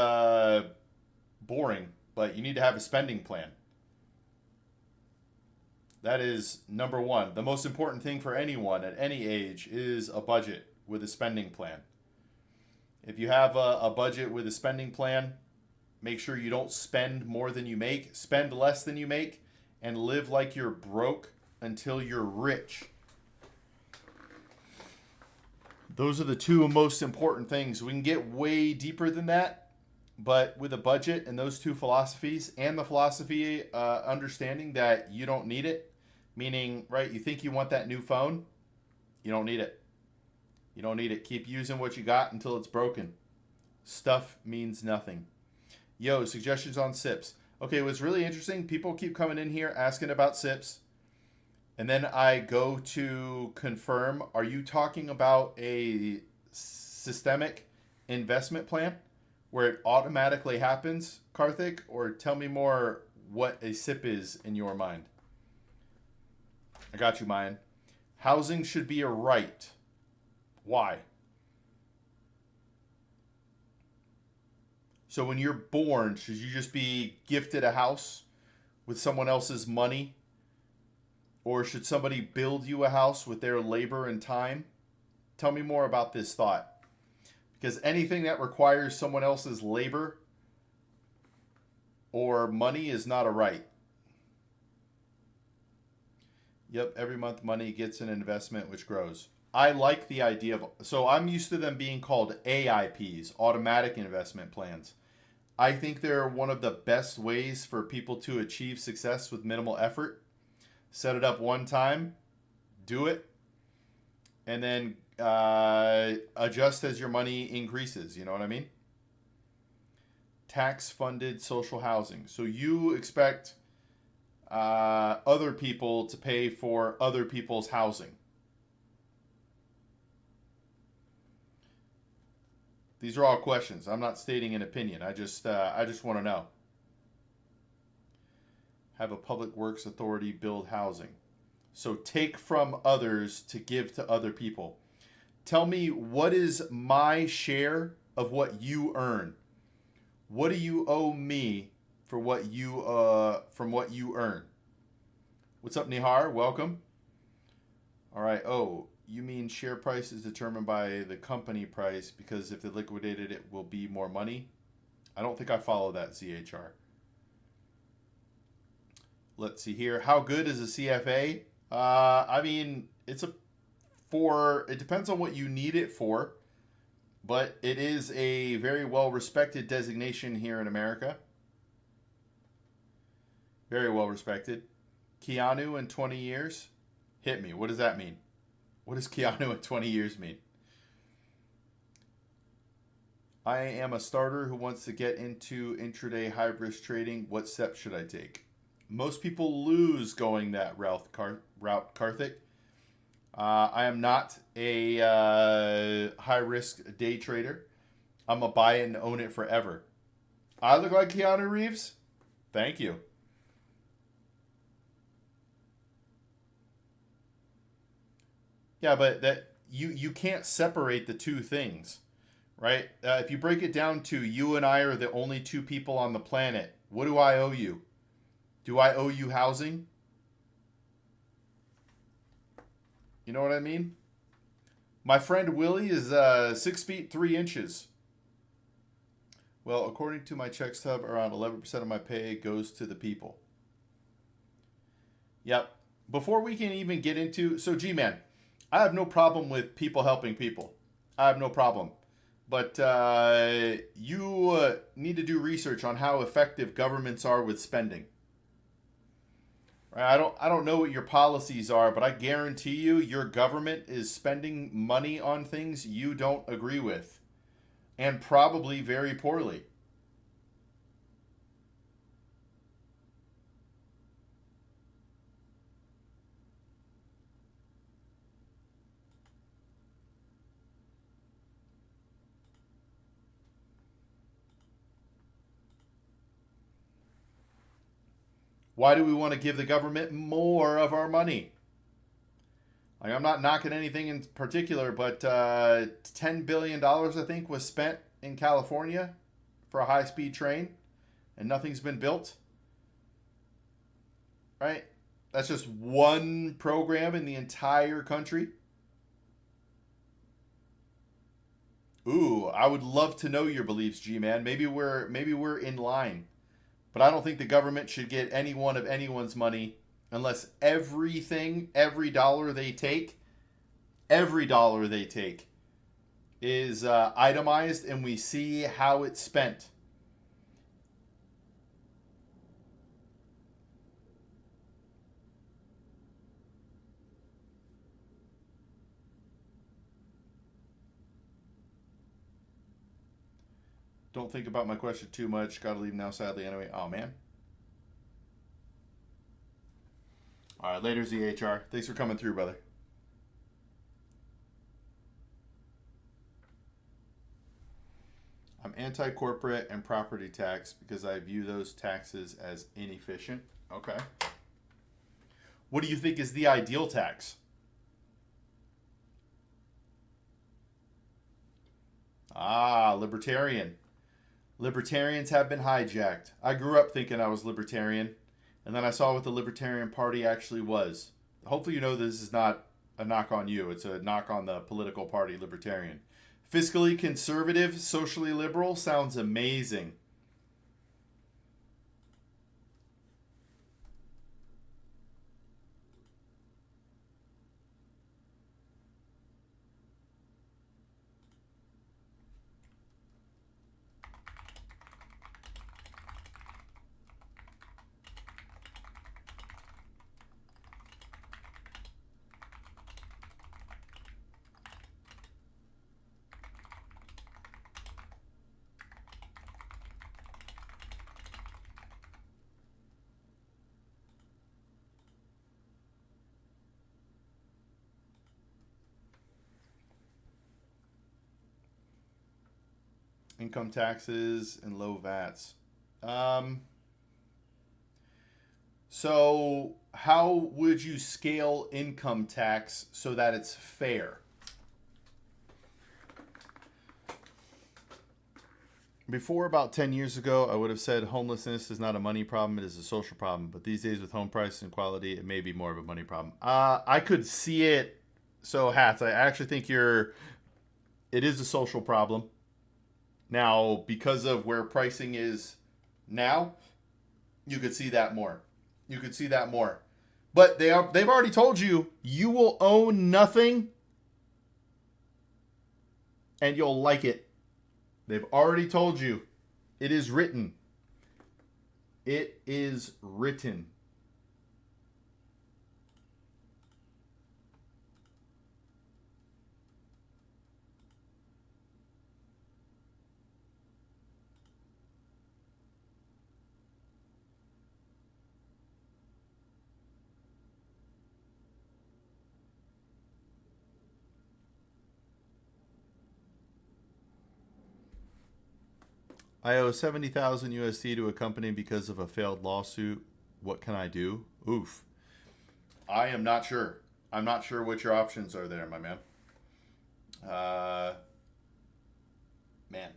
boring, but you need to have a spending plan. That is number one. The most important thing for anyone at any age is a budget with a spending plan. If you have a budget with a spending plan, make sure you don't spend more than you make, spend less than you make, and live like you're broke until you're rich. Those are the two most important things. We can get way deeper than that, but with a budget and those two philosophies, and the philosophy understanding that you don't need it, meaning, right, you think you want that new phone, you don't need it. You don't need it. Keep using what you got until it's broken. Stuff means nothing. Yo, suggestions on SIPs. Okay, what's really interesting, people keep coming in here asking about SIPs, and then I go to confirm, are you talking about a systemic investment plan where it automatically happens, Karthik? Or tell me more what a SIP is in your mind. I got you, Mayan. Housing should be a right. Why? So when you're born, should you just be gifted a house with someone else's money? Or should somebody build you a house with their labor and time? Tell me more about this thought. Because anything that requires someone else's labor or money is not a right. Yep, every month money gets an investment which grows. I like the idea of, so I'm used to them being called AIPs, automatic investment plans. I think they're one of the best ways for people to achieve success with minimal effort. Set it up one time, do it, and then adjust as your money increases. You know what I mean? Tax-funded social housing. So you expect other people to pay for other people's housing. These are all questions. I'm not stating an opinion. I just want to know. Have a public works authority build housing. So take from others to give to other people. Tell me, what is my share of what you earn? What do you owe me for what you from what you earn? What's up, Nihar? Welcome. All right. Oh, you mean share price is determined by the company price because if they liquidated it will be more money? I don't think I follow that, ZHR. Let's see here. How good is a CFA? I mean, it depends on what you need it for, but it is a very well respected designation here in America. Very well respected. Keanu in 20 years? Hit me. What does that mean? What does Keanu in 20 years mean? I am a starter who wants to get into intraday high-risk trading. What steps should I take? Most people lose going that route, Karthik. I am not a high-risk day trader. I'm a buy it and own it forever. I look like Keanu Reeves? Thank you. Yeah, but that you can't separate the two things, right? If you break it down to you and I are the only two people on the planet, what do I owe you? Do I owe you housing? You know what I mean? My friend Willie is 6 feet 3 inches. Well, according to my check stub, around 11% of my pay goes to the people. Yep. Before we can even get into... So, G-Man, I have no problem with people helping people. I have no problem. But you need to do research on how effective governments are with spending. I don't know what your policies are, but I guarantee you your government is spending money on things you don't agree with. And probably very poorly. Why do we want to give the government more of our money? Like, I'm not knocking anything in particular, but $10 billion, I think, was spent in California for a high-speed train, and nothing's been built. Right? That's just one program in the entire country. Ooh, I would love to know your beliefs, G-Man. Maybe we're in line. But I don't think the government should get any one of anyone's money unless every dollar they take is itemized and we see how it's spent. Don't think about my question too much. Gotta leave now, sadly, anyway. Oh, man. All right, later, ZHR. Thanks for coming through, brother. I'm anti-corporate and property tax because I view those taxes as inefficient. Okay. What do you think is the ideal tax? Ah, libertarian. Libertarians have been hijacked. I grew up thinking I was libertarian, and then I saw what the Libertarian Party actually was. Hopefully, you know this is not a knock on you, it's a knock on the political party, Libertarian. Fiscally conservative, socially liberal sounds amazing. Income taxes and low VATs. Um, so, how would you scale income tax so that it's fair? Before about 10 years ago, I would have said homelessness is not a money problem, it is a social problem. But these days, with home prices and quality, it may be more of a money problem. I could see it. So, Hats, I actually think it is a social problem. Now, because of where pricing is now, you could see that more. You could see that more. But they've already told you you will own nothing and you'll like it. They've already told you. It is written. It is written. I owe 70,000 USD to a company because of a failed lawsuit. What can I do? Oof. I am not sure. I'm not sure what your options are there, my man. Uh, man,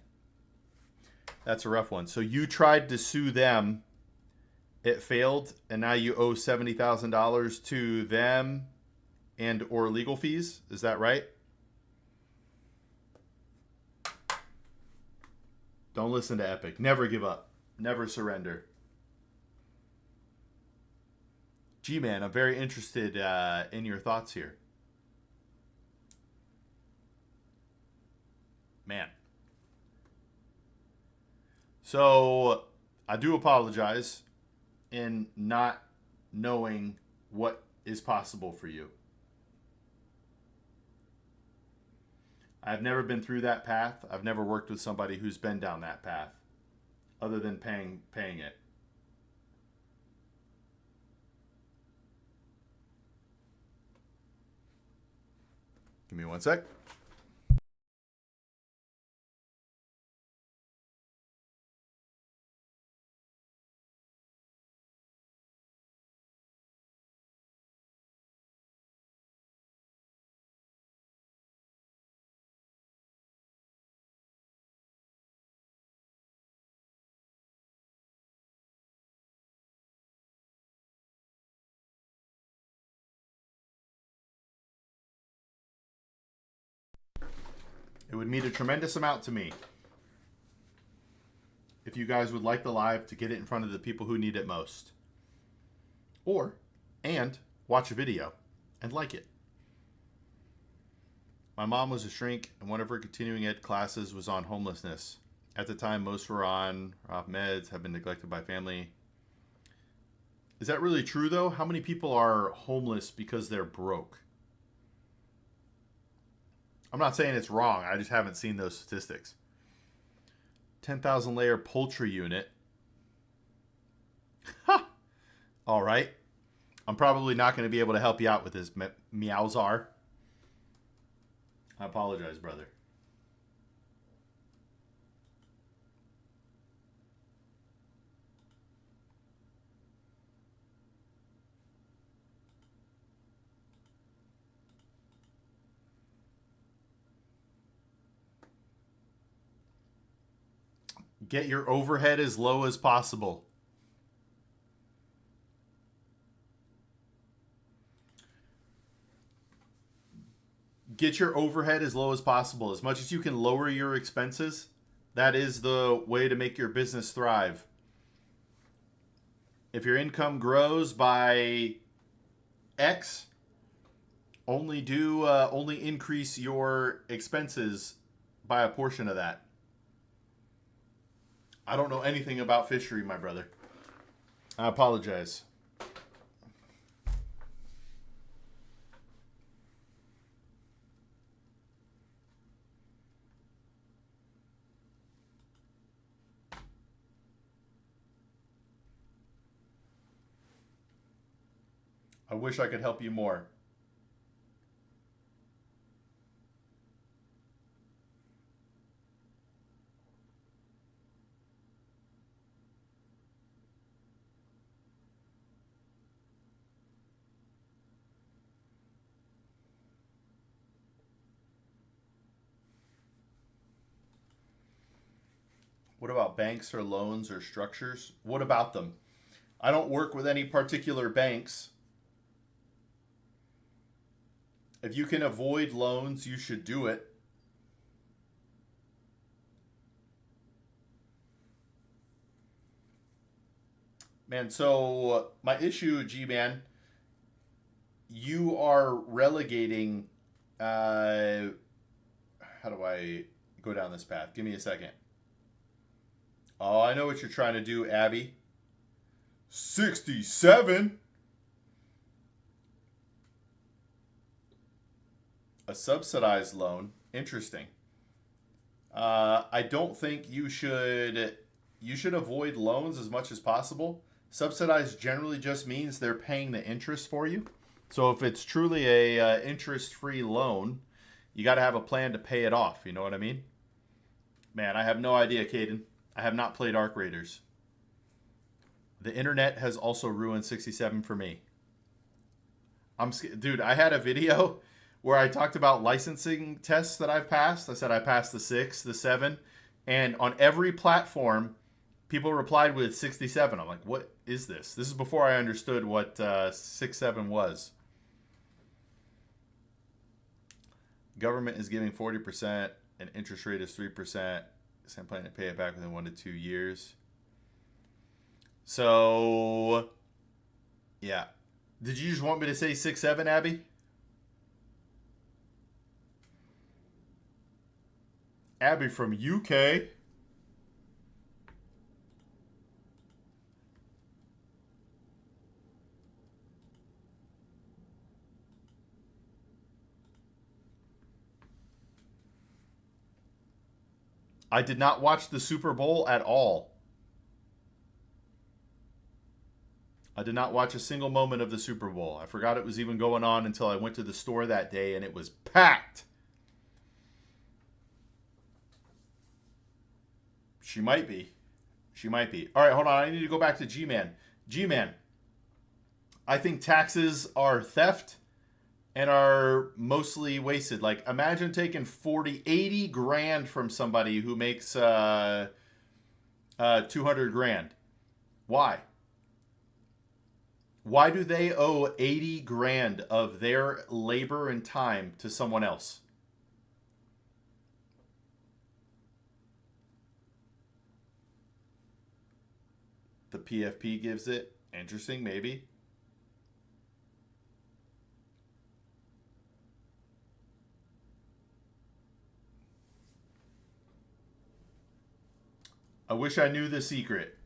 that's a rough one. So you tried to sue them, it failed, and now you owe $70,000 to them and or legal fees. Is that right? Don't listen to Epic. Never give up. Never surrender. G-Man, I'm very interested in your thoughts here. Man. So, I do apologize in not knowing what is possible for you. I've never been through that path. I've never worked with somebody who's been down that path other than paying it. Give me one sec. It would mean a tremendous amount to me if you guys would like the live to get it in front of the people who need it most. And watch a video and like it. My mom was a shrink, and one of her continuing ed classes was on off At the time, most were off meds, have been neglected by family. Is that really true, though? How many people are homeless because they're broke? I'm not saying it's wrong. I just haven't seen those statistics. 10,000 layer poultry unit. Ha! All right. I'm probably not going to be able to help you out with this, Meowzar. I apologize, brother. Get your overhead as low as possible. Get your overhead as low as possible. As much as you can lower your expenses, that is the way to make your business thrive. If your income grows by X, only increase your expenses by a portion of that. I don't know anything about fishery, my brother. I apologize. I wish I could help you more. What about banks or loans or structures? What about them? I don't work with any particular banks. If you can avoid loans, you should do it. Man, so my issue, G Man, you are relegating. How do I go down this path? Give me a second. Oh, I know what you're trying to do, Abby. 67? A subsidized loan. Interesting. I don't think you should avoid loans as much as possible. Subsidized generally just means they're paying the interest for you. So if it's truly a interest-free loan, you got to have a plan to pay it off. You know what I mean? Man, I have no idea, Caden. I have not played Arc Raiders. The internet has also ruined 67 for me. Dude, I had a video where I talked about licensing tests that I've passed. I said I passed the 6, the 7, and on every platform, people replied with 67. I'm like, what is this? This is before I understood what 6-7 was. Government is giving 40%, and interest rate is 3%. So I'm planning to pay it back within 1 to 2 years. So, yeah. Did you just want me to say 6-7, Abby? Abby from UK. I did not watch the Super Bowl at all. I did not watch a single moment of the Super Bowl. I forgot it was even going on until I went to the store that day and it was packed. She might be. She might be. All right, hold on. I need to go back to G-Man. G-Man, I think taxes are theft and are mostly wasted. Like, imagine taking 80 grand from somebody who makes 200 grand. Why? Why do they owe 80 grand of their labor and time to someone else? The PFP gives it. Interesting, maybe. I wish I knew the secret.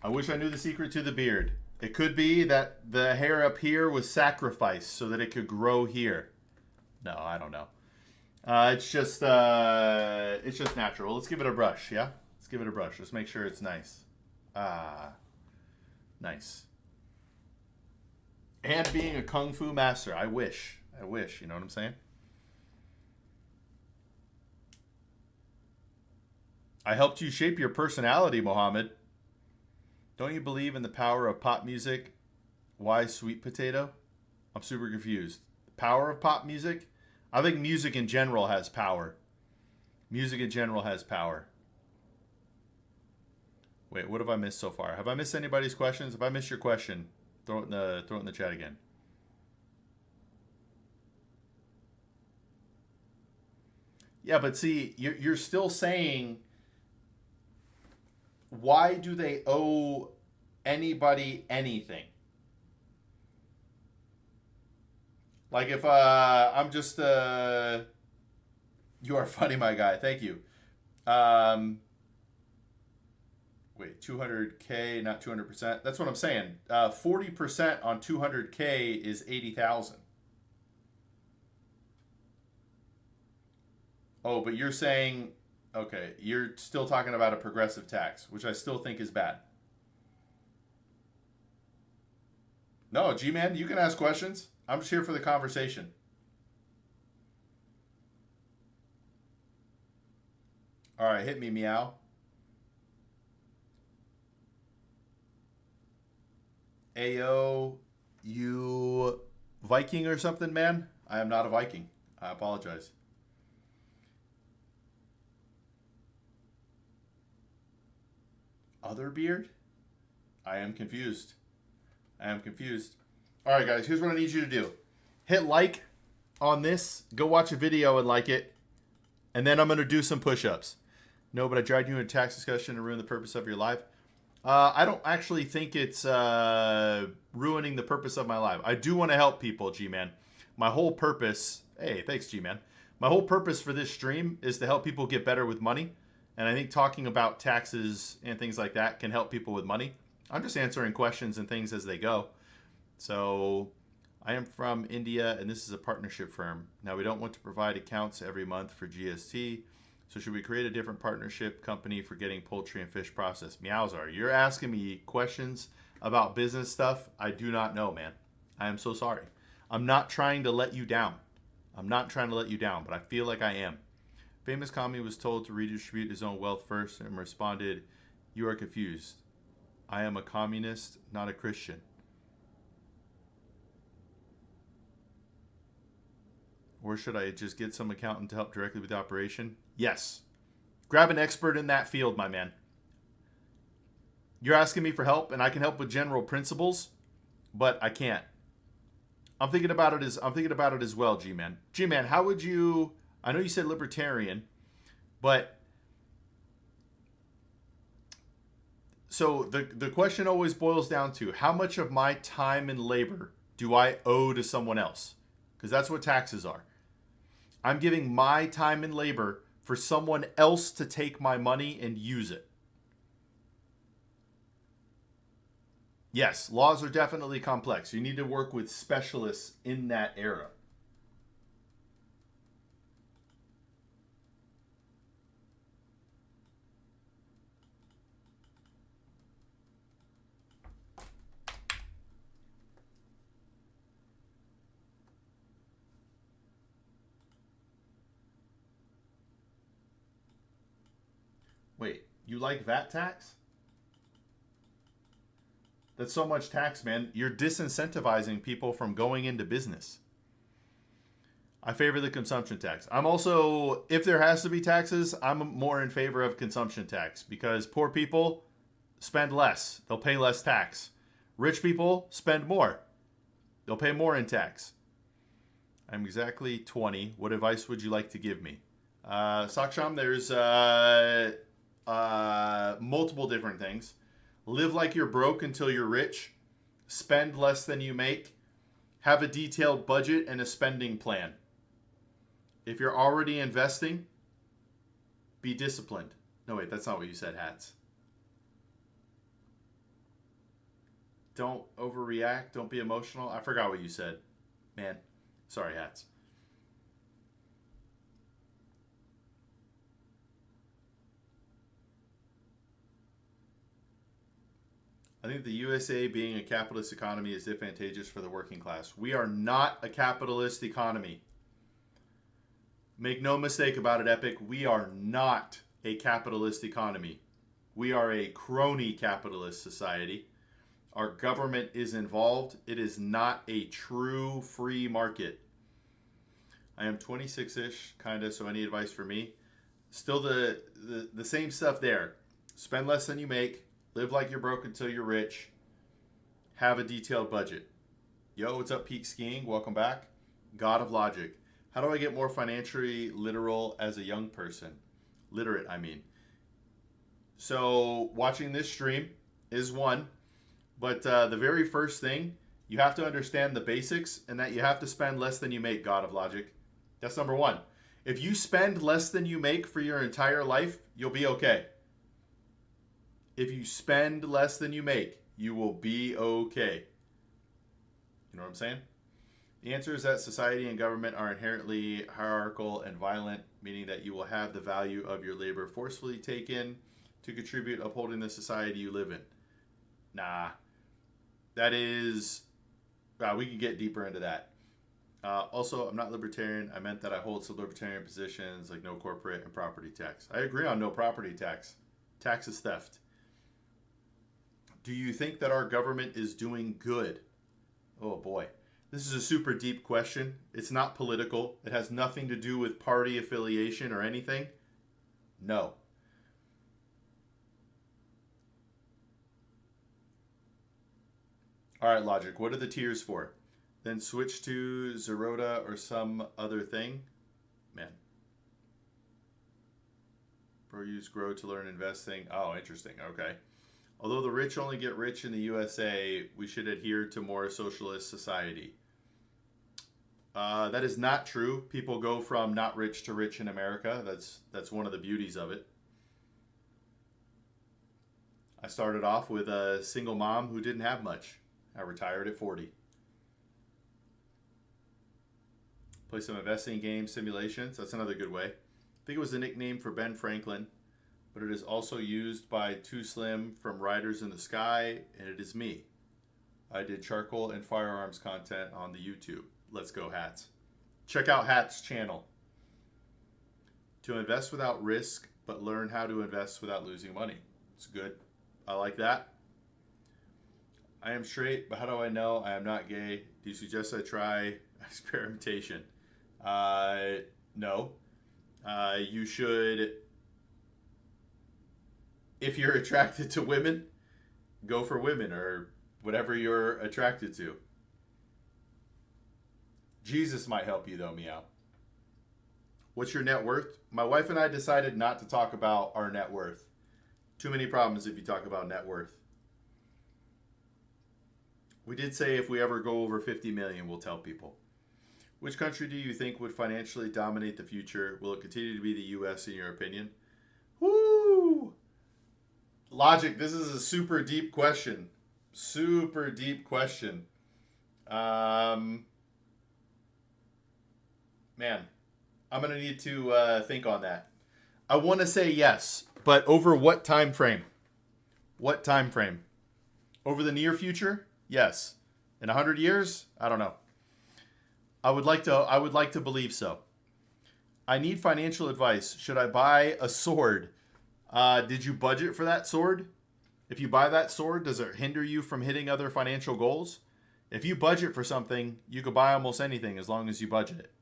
I wish I knew the secret to the beard. It could be that the hair up here was sacrificed so that it could grow here. No, I don't know. It's just natural. Let's give it a brush, yeah? Let's give it a brush. Let's make sure it's nice. Nice. And being a kung fu master, I wish, you know what I'm saying? I helped you shape your personality, Mohammed. Don't you believe in the power of pop music? Why sweet potato? I'm super confused. The power of pop music? I think music in general has power. Music in general has power. Wait, what have I missed so far? Have I missed anybody's questions? If I missed your question, throw it in the chat again. Yeah, but see, you're still saying, why do they owe anybody anything? Like if I'm just you are funny, my guy. Thank you. Wait, 200K, not 200%. That's what I'm saying. 40% on 200K is 80,000. Oh, but you're saying, okay, you're still talking about a progressive tax, which I still think is bad. No, G-Man, you can ask questions. I'm just here for the conversation. All right, hit me, meow. Ayo, you Viking or something, man? I am not a Viking. I apologize. Other beard? I am confused. I am confused. All right, guys, here's what I need you to do. Hit like on this. Go watch a video and like it. And then I'm going to do some push-ups. No, but I dragged you into a tax discussion to ruin the purpose of your life. I don't actually think it's ruining the purpose of my life. I do want to help people, G-Man. My whole purpose... Hey, thanks, G-Man. My whole purpose for this stream is to help people get better with money. And I think talking about taxes and things like that can help people with money. I'm just answering questions and things as they go. So I am from India, and this is a partnership firm. Now, we don't want to provide accounts every month for GST. So should we create a different partnership company for getting poultry and fish processed? Meowsar, you're asking me questions about business stuff I do not know, man. I am so sorry. I'm not trying to let you down. I'm not trying to let you down, but I feel like I am. Famous commie was told to redistribute his own wealth first and responded, "You are confused. I am a communist, not a Christian." Or should I just get some accountant to help directly with the operation? Yes. Grab an expert in that field, my man. You're asking me for help, and I can help with general principles, but I can't. I'm thinking about it as well, G-Man. G-Man, how would you... I know you said libertarian, but... So the question always boils down to, how much of my time and labor do I owe to someone else? Because that's what taxes are. I'm giving my time and labor for someone else to take my money and use it. Yes, laws are definitely complex. You need to work with specialists in that era. Wait, you like VAT tax? That's so much tax, man. You're disincentivizing people from going into business. I favor the consumption tax. I'm also, if there has to be taxes, I'm more in favor of consumption tax because poor people spend less. They'll pay less tax. Rich people spend more. They'll pay more in tax. I'm exactly 20. What advice would you like to give me? Saksham, there's multiple different things. Live like you're broke until you're rich. Spend less than you make. Have a detailed budget and a spending plan. If you're already investing, be disciplined. No, wait, that's not what you said, Hats. Don't overreact. Don't be emotional. I forgot what you said. Man, sorry, Hats. I think the USA being a capitalist economy is advantageous for the working class. We are not a capitalist economy. Make no mistake about it, Epic. We are not a capitalist economy. We are a crony capitalist society. Our government is involved. It is not a true free market. I am 26-ish, kind of, so any advice for me? Still the same stuff there. Spend less than you make. Live like you're broke until you're rich. Have a detailed budget. Yo, what's up, Peak Skiing? Welcome back. God of Logic. How do I get more financially literal as a young person? Literate, I mean. So watching this stream is one. But the very first thing, you have to understand the basics and that you have to spend less than you make, God of Logic. That's number one. If you spend less than you make for your entire life, you'll be okay. If you spend less than you make, you will be okay. You know what I'm saying? The answer is that society and government are inherently hierarchical and violent, meaning that you will have the value of your labor forcefully taken to contribute upholding the society you live in. Nah. That is... we can get deeper into that. Also, I'm not libertarian. I meant that I hold some libertarian positions like no corporate and property tax. I agree on no property tax. Tax is theft. Do you think that our government is doing good? Oh boy. This is a super deep question. It's not political. It has nothing to do with party affiliation or anything. No. All right, Logic. What are the tiers for? Then switch to Zeroda or some other thing? Man. Bro, use Grow to learn investing. Oh, interesting. Okay. Although the rich only get rich in the USA, we should adhere to more socialist society. That is not true. People go from not rich to rich in America. That's one of the beauties of it. I started off with a single mom who didn't have much. I retired at 40. Play some investing games, simulations. That's another good way. I think it was a nickname for Ben Franklin, but it is also used by Too Slim from Riders in the Sky, and it is me. I did charcoal and firearms content on the YouTube. Let's go, Hats. Check out Hats' channel. To invest without risk, but learn how to invest without losing money. It's good. I like that. I am straight, but how do I know I am not gay? Do you suggest I try experimentation? No. You should, if you're attracted to women, go for women or whatever you're attracted to. Jesus might help you though, Meow. What's your net worth? My wife and I decided not to talk about our net worth. Too many problems if you talk about net worth. We did say if we ever go over 50 million, we'll tell people. Which country do you think would financially dominate the future? Will it continue to be the U.S. in your opinion? Woo! Logic, this is a super deep question. Super deep question. Man, I'm going to need to think on that. I want to say yes, but over what time frame? What time frame? Over the near future? Yes. In 100 years? I don't know. I would like to believe so. I need financial advice. Should I buy a sword? Did you budget for that sword? If you buy that sword, does it hinder you from hitting other financial goals? If you budget for something, you could buy almost anything as long as you budget it.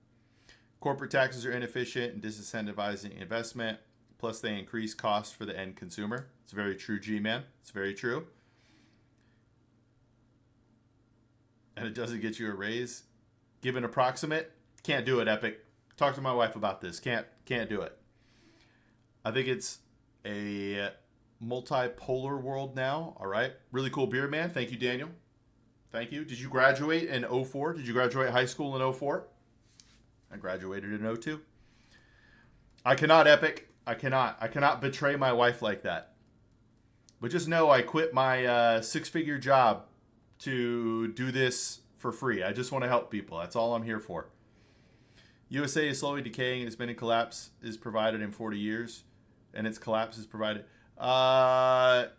Corporate taxes are inefficient and disincentivizing investment. Plus, they increase costs for the end consumer. It's very true, G-Man. It's very true. And it doesn't get you a raise. Give an approximate. Can't do it, Epic. Talk to my wife about this. Can't do it. I think it's a multipolar world now. All right. Really cool beer, man. Thank you, Daniel. Thank you. Did you graduate in 04? Did you graduate high school in 04? I graduated in 02. I cannot, Epic. I cannot betray my wife like that. But just know I quit my six-figure job to do this for free. I just want to help people. That's all I'm here for. USA is slowly decaying. Its minute collapse is provided in 40 years. And its collapse is provided...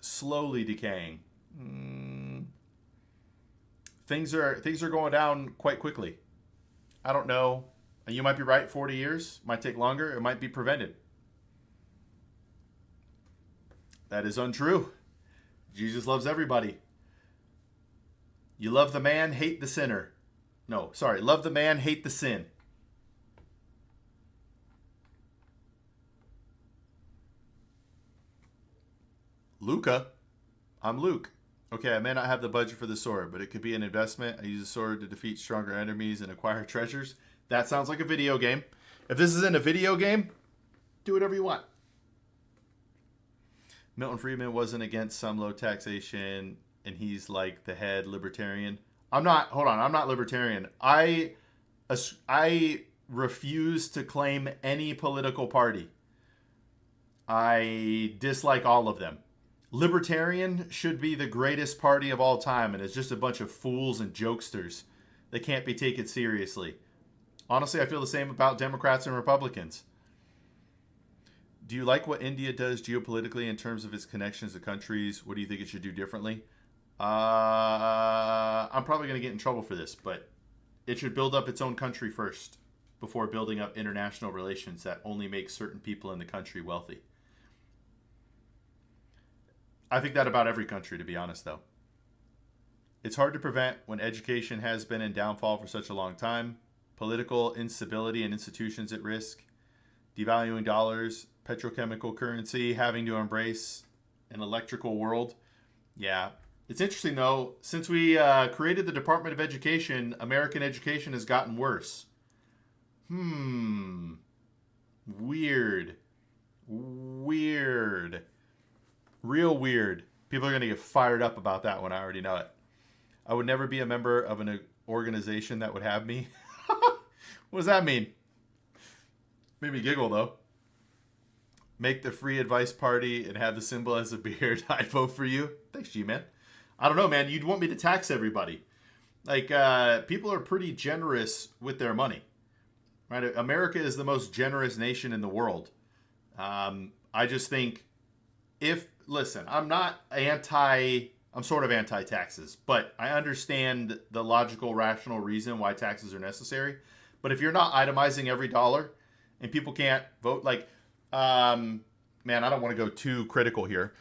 slowly decaying. Things are going down quite quickly. I don't know. You might be right, 40 years. Might take longer. It might be prevented. That is untrue. Jesus loves everybody. You love the man, hate the sinner. No, sorry. Love the man, hate the sin. Luca. I'm Luke. Okay, I may not have the budget for the sword, but it could be an investment. I use the sword to defeat stronger enemies and acquire treasures. That sounds like a video game. If this isn't a video game, do whatever you want. Milton Friedman wasn't against some low taxation, and he's like the head libertarian. I'm not. Hold on. I'm not libertarian. I refuse to claim any political party. I dislike all of them. Libertarian should be the greatest party of all time, and it's just a bunch of fools and jokesters that can't be taken seriously. Honestly, I feel the same about Democrats and Republicans. Do you like what India does geopolitically in terms of its connections to countries? What do you think it should do differently? I'm probably going to get in trouble for this, but it should build up its own country first before building up international relations that only make certain people in the country wealthy. I think that about every country, to be honest, though. It's hard to prevent when education has been in downfall for such a long time. Political instability and institutions at risk. Devaluing dollars. Petrochemical currency. Having to embrace an electrical world. Yeah. It's interesting, though. Since we created the Department of Education, American education has gotten worse. Weird. Real weird. People are going to get fired up about that one. I already know it. I would never be a member of an organization that would have me. What does that mean? Made me giggle, though. Make the free advice party and have the symbol as a beard. I'd vote for you. Thanks, G-Man. I don't know, man. You'd want me to tax everybody. Like, people are pretty generous with their money. Right? America is the most generous nation in the world. I just think listen, I'm sort of anti-taxes, but I understand the logical, rational reason why taxes are necessary. But if you're not itemizing every dollar and people can't vote, like, man, I don't want to go too critical here,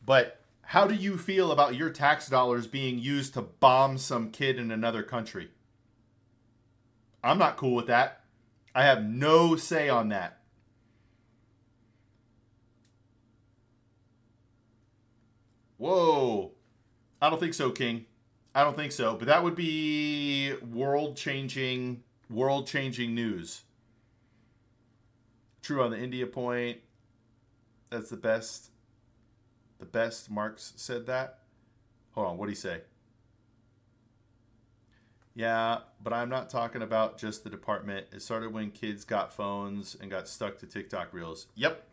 but how do you feel about your tax dollars being used to bomb some kid in another country? I'm not cool with that. I have no say on that. Whoa. I don't think so, King. I don't think so. But that would be world-changing news. True on the India point. That's the best. The best. Marx said that. Hold on. What'd he say? Yeah, but I'm not talking about just the department. It started when kids got phones and got stuck to TikTok reels. Yep.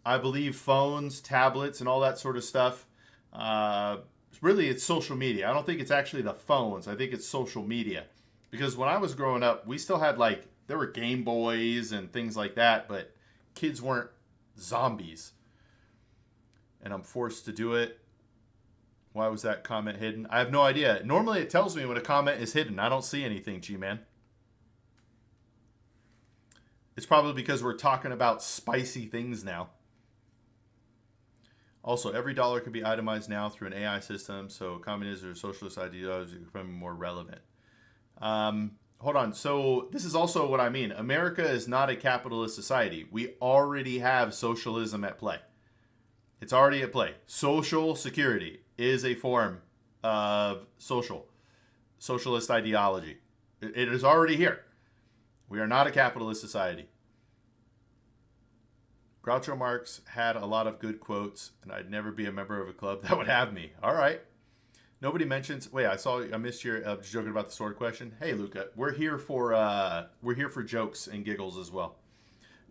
I believe phones, tablets, and all that sort of stuff. Really, it's social media. I don't think it's actually the phones. I think it's social media. Because when I was growing up, we still had, like, there were Game Boys and things like that, but kids weren't zombies. And I'm forced to do it. Why was that comment hidden? I have no idea. Normally it tells me when a comment is hidden. I don't see anything, G-Man. It's probably because we're talking about spicy things now. Also, every dollar can be itemized now through an AI system, so communism or socialist ideology become more relevant. Hold on. So this is also what I mean. America is not a capitalist society. We already have socialism at play. It's already at play. Social security is a form of socialist ideology. It is already here. We are not a capitalist society. Groucho Marx had a lot of good quotes, and I'd never be a member of a club that would have me. All right. Nobody mentions. Wait, I missed your just joking about the sword question. Hey, Luca, we're here for jokes and giggles as well.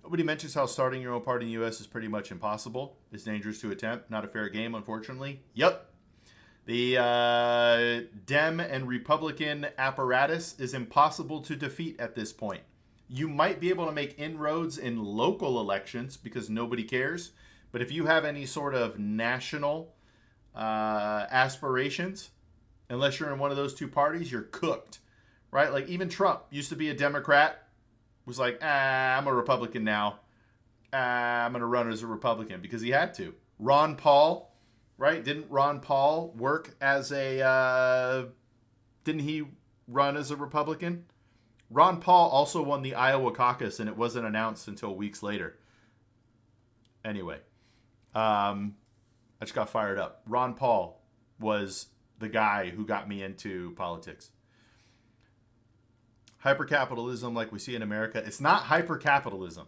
Nobody mentions how starting your own party in the U.S. is pretty much impossible. It's dangerous to attempt. Not a fair game, unfortunately. Yep. The Dem and Republican apparatus is impossible to defeat at this point. You might be able to make inroads in local elections because nobody cares. But if you have any sort of national aspirations, unless you're in one of those two parties, you're cooked, right? Like even Trump used to be a Democrat, was like, I'm a Republican now. I'm going to run as a Republican because he had to. Ron Paul, right? Didn't Ron Paul work as didn't he run as a Republican? Ron Paul also won the Iowa caucus, and it wasn't announced until weeks later. Anyway, I just got fired up. Ron Paul was the guy who got me into politics. Hypercapitalism like we see in America, it's not hypercapitalism.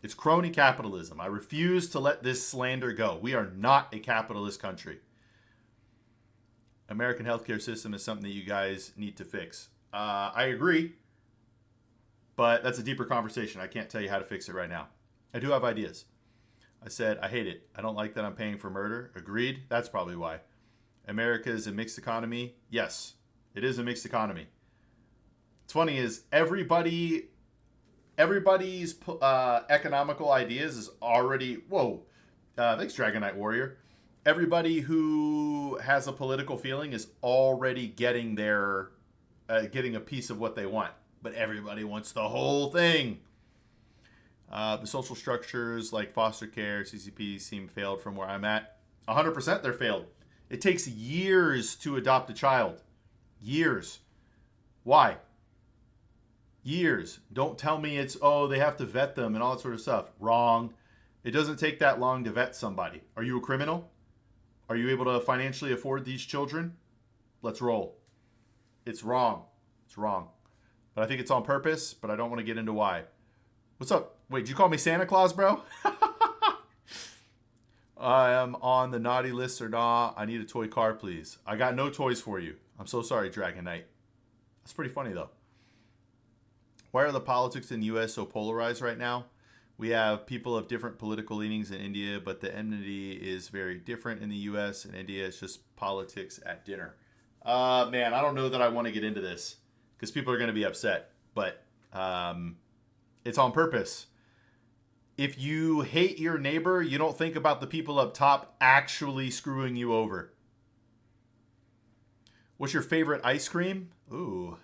It's crony capitalism. I refuse to let this slander go. We are not a capitalist country. American healthcare system is something that you guys need to fix. I agree, but that's a deeper conversation. I can't tell you how to fix it right now. I do have ideas. I said, I hate it. I don't like that I'm paying for murder. Agreed. That's probably why. America is a mixed economy. Yes, it is a mixed economy. What's funny is everybody's economical ideas is already, whoa, thanks Dragon Knight Warrior. Everybody who has a political feeling is already getting getting a piece of what they want. But everybody wants the whole thing. The social structures like foster care, CCP seem failed from where I'm at. 100% they're failed. It takes years to adopt a child. Years. Why? Years. Don't tell me it's, they have to vet them and all that sort of stuff. Wrong. It doesn't take that long to vet somebody. Are you a criminal? Are you able to financially afford these children? Let's roll. It's wrong. It's wrong. But I think it's on purpose, but I don't want to get into why. What's up? Wait, did you call me Santa Claus, bro? I am on the naughty list or not. I need a toy car, please. I got no toys for you. I'm so sorry, Dragon Knight. That's pretty funny, though. Why are the politics in the U.S. so polarized right now? We have people of different political leanings in India, but the enmity is very different in the U.S. and India. It's just politics at dinner. Man, I don't know that I want to get into this because people are going to be upset, but it's on purpose. If you hate your neighbor, you don't think about the people up top actually screwing you over. What's your favorite ice cream? Ooh,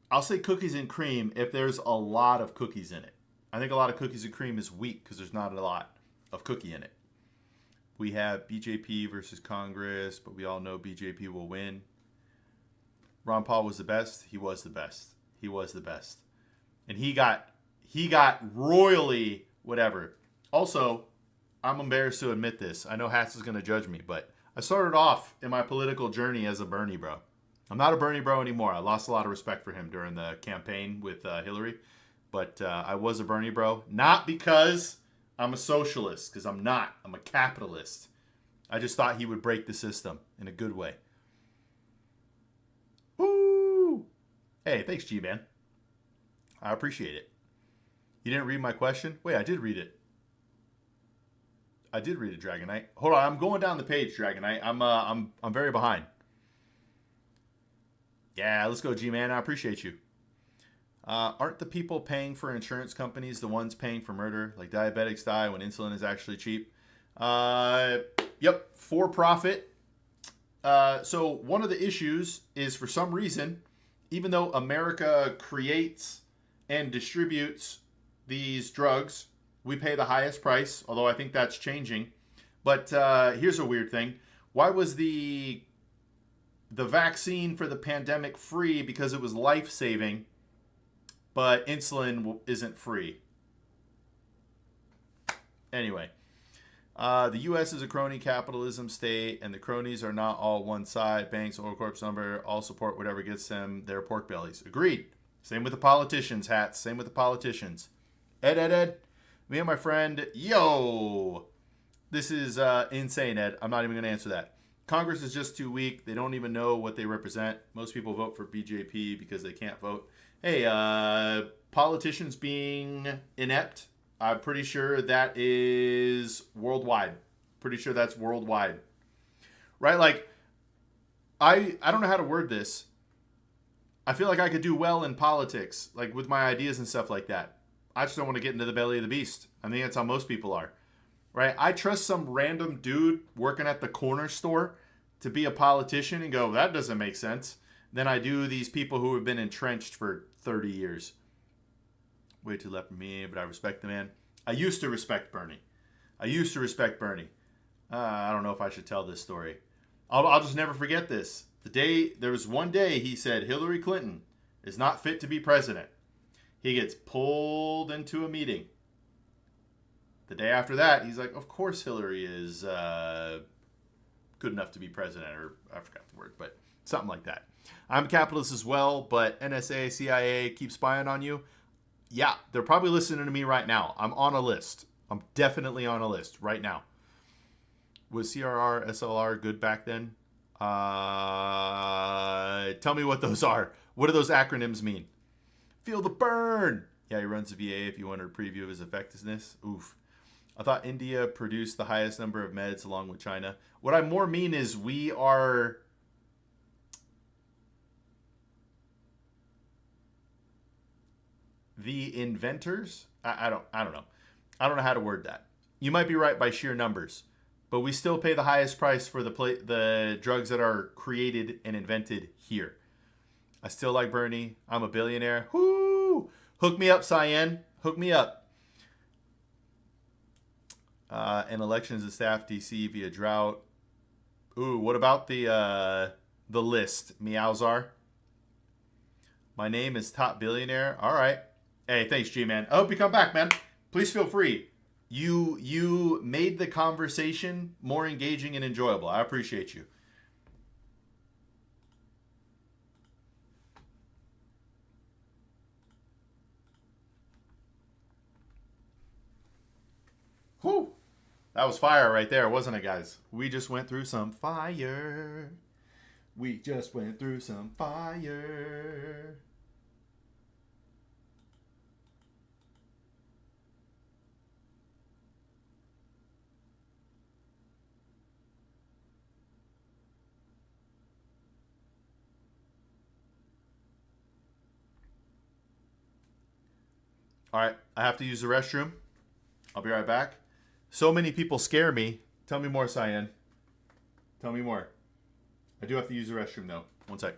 I'll say cookies and cream if there's a lot of cookies in it. I think a lot of cookies and cream is weak because there's not a lot of cookie in it. We have BJP versus Congress, but we all know BJP will win. Ron Paul was the best. He was the best. He was the best. And he got royally whatever. Also, I'm embarrassed to admit this. I know Hats is going to judge me, but I started off in my political journey as a Bernie bro. I'm not a Bernie bro anymore. I lost a lot of respect for him during the campaign with Hillary. But I was a Bernie bro. Not because I'm a socialist, because I'm not. I'm a capitalist. I just thought he would break the system in a good way. Woo! Hey, thanks, G-Man. I appreciate it. You didn't read my question? Wait, I did read it. I did read it, Dragon Knight. Hold on, I'm going down the page, Dragon Knight. I'm very behind. Yeah, let's go, G-Man. I appreciate you. Aren't the people paying for insurance companies the ones paying for murder? Like diabetics die when insulin is actually cheap. Yep, for profit. So one of the issues is for some reason, even though America creates and distributes these drugs, we pay the highest price, although I think that's changing. But here's a weird thing. Why was the vaccine for the pandemic free? Because it was life-saving, but insulin isn't free. Anyway, the U.S. is a crony capitalism state, and the cronies are not all one side. Banks, oil corps, number, all support whatever gets them their pork bellies. Agreed. Same with the politicians, Hats. Same with the politicians. Ed. Me and my friend, yo. This is insane, Ed. I'm not even going to answer that. Congress is just too weak. They don't even know what they represent. Most people vote for BJP because they can't vote. Hey, politicians being inept, I'm pretty sure that is worldwide. Pretty sure that's worldwide. Right? Like, I don't know how to word this. I feel like I could do well in politics, like with my ideas and stuff like that. I just don't want to get into the belly of the beast. I think that's how most people are. Right? I trust some random dude working at the corner store to be a politician and go, that doesn't make sense. Than I do these people who have been entrenched for 30 years. Way too left for me, but I respect the man. I used to respect Bernie. I don't know if I should tell this story. I'll just never forget this. There was one day he said Hillary Clinton is not fit to be president. He gets pulled into a meeting. The day after that, he's like, of course Hillary is good enough to be president, or I forgot the word, but something like that. I'm a capitalist as well, but NSA, CIA keep spying on you. Yeah, they're probably listening to me right now. I'm on a list. I'm definitely on a list right now. Was CRR, SLR good back then? Tell me what those are. What do those acronyms mean? Feel the burn. Yeah, he runs the VA if you wanted a preview of his effectiveness. Oof. I thought India produced the highest number of meds along with China. What I more mean is we are... the inventors. I don't know. I don't know how to word that. You might be right by sheer numbers, but we still pay the highest price for the drugs that are created and invented here. I still like Bernie. I'm a billionaire. Whoo! Hook me up, Cyan. Hook me up. And elections of staff DC via drought. Ooh, what about the list, Meowzar? My name is Top Billionaire. All right. Hey, thanks, G-Man. I hope you come back, man. Please feel free. You made the conversation more engaging and enjoyable. I appreciate you. Whew. That was fire right there, wasn't it, guys? We just went through some fire. We just went through some fire. All right, I have to use the restroom. I'll be right back. So many people scare me. Tell me more, Cyan. Tell me more. I do have to use the restroom, though. One sec.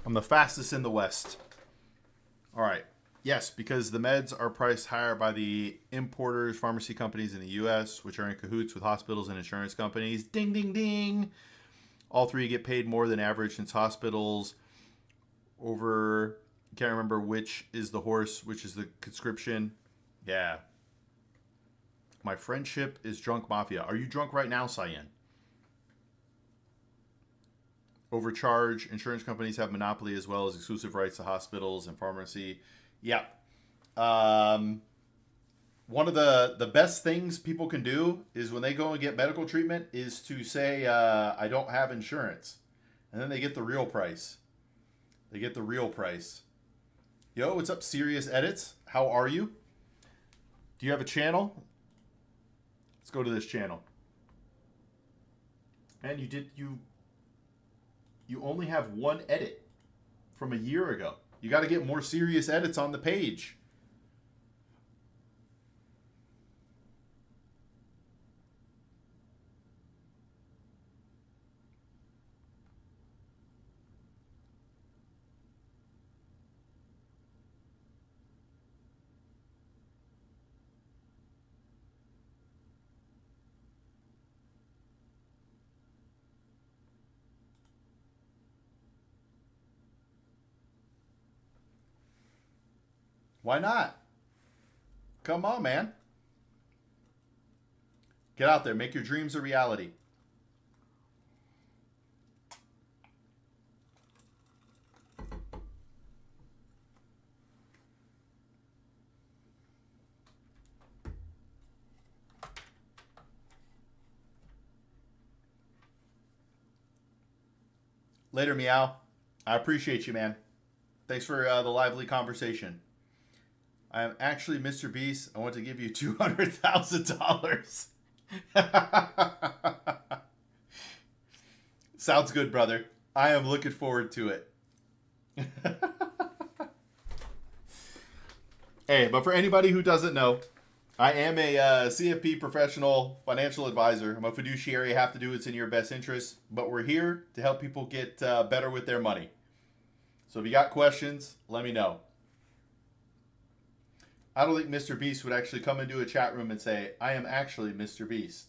I'm the fastest in the West. All right. Yes, because the meds are priced higher by the importers, pharmacy companies in the U.S., which are in cahoots with hospitals and insurance companies. Ding, ding, ding. All three get paid more than average since hospitals over... Can't remember which is the horse, which is the conscription. Yeah. My friendship is drunk mafia. Are you drunk right now, Cyan? Overcharge. Insurance companies have monopoly as well as exclusive rights to hospitals and pharmacy. Yeah. One of the best things people can do is when they go and get medical treatment is to say, I don't have insurance. And then they get the real price. They get the real price. Yo, what's up, Serious Edits? How are you? Do you have a channel? Let's go to this channel. And you only have one edit from a year ago. You got to get more serious edits on the page. Why not? Come on, man. Get out there. Make your dreams a reality. Later, Meow. I appreciate you, man. Thanks for the lively conversation. I am actually Mr. Beast. I want to give you $200,000. Sounds good, brother. I am looking forward to it. Hey, but for anybody who doesn't know, I am a CFP professional financial advisor. I'm a fiduciary. I have to do what's in your best interest, but we're here to help people get better with their money. So if you got questions, let me know. I don't think Mr. Beast would actually come into a chat room and say, I am actually Mr. Beast.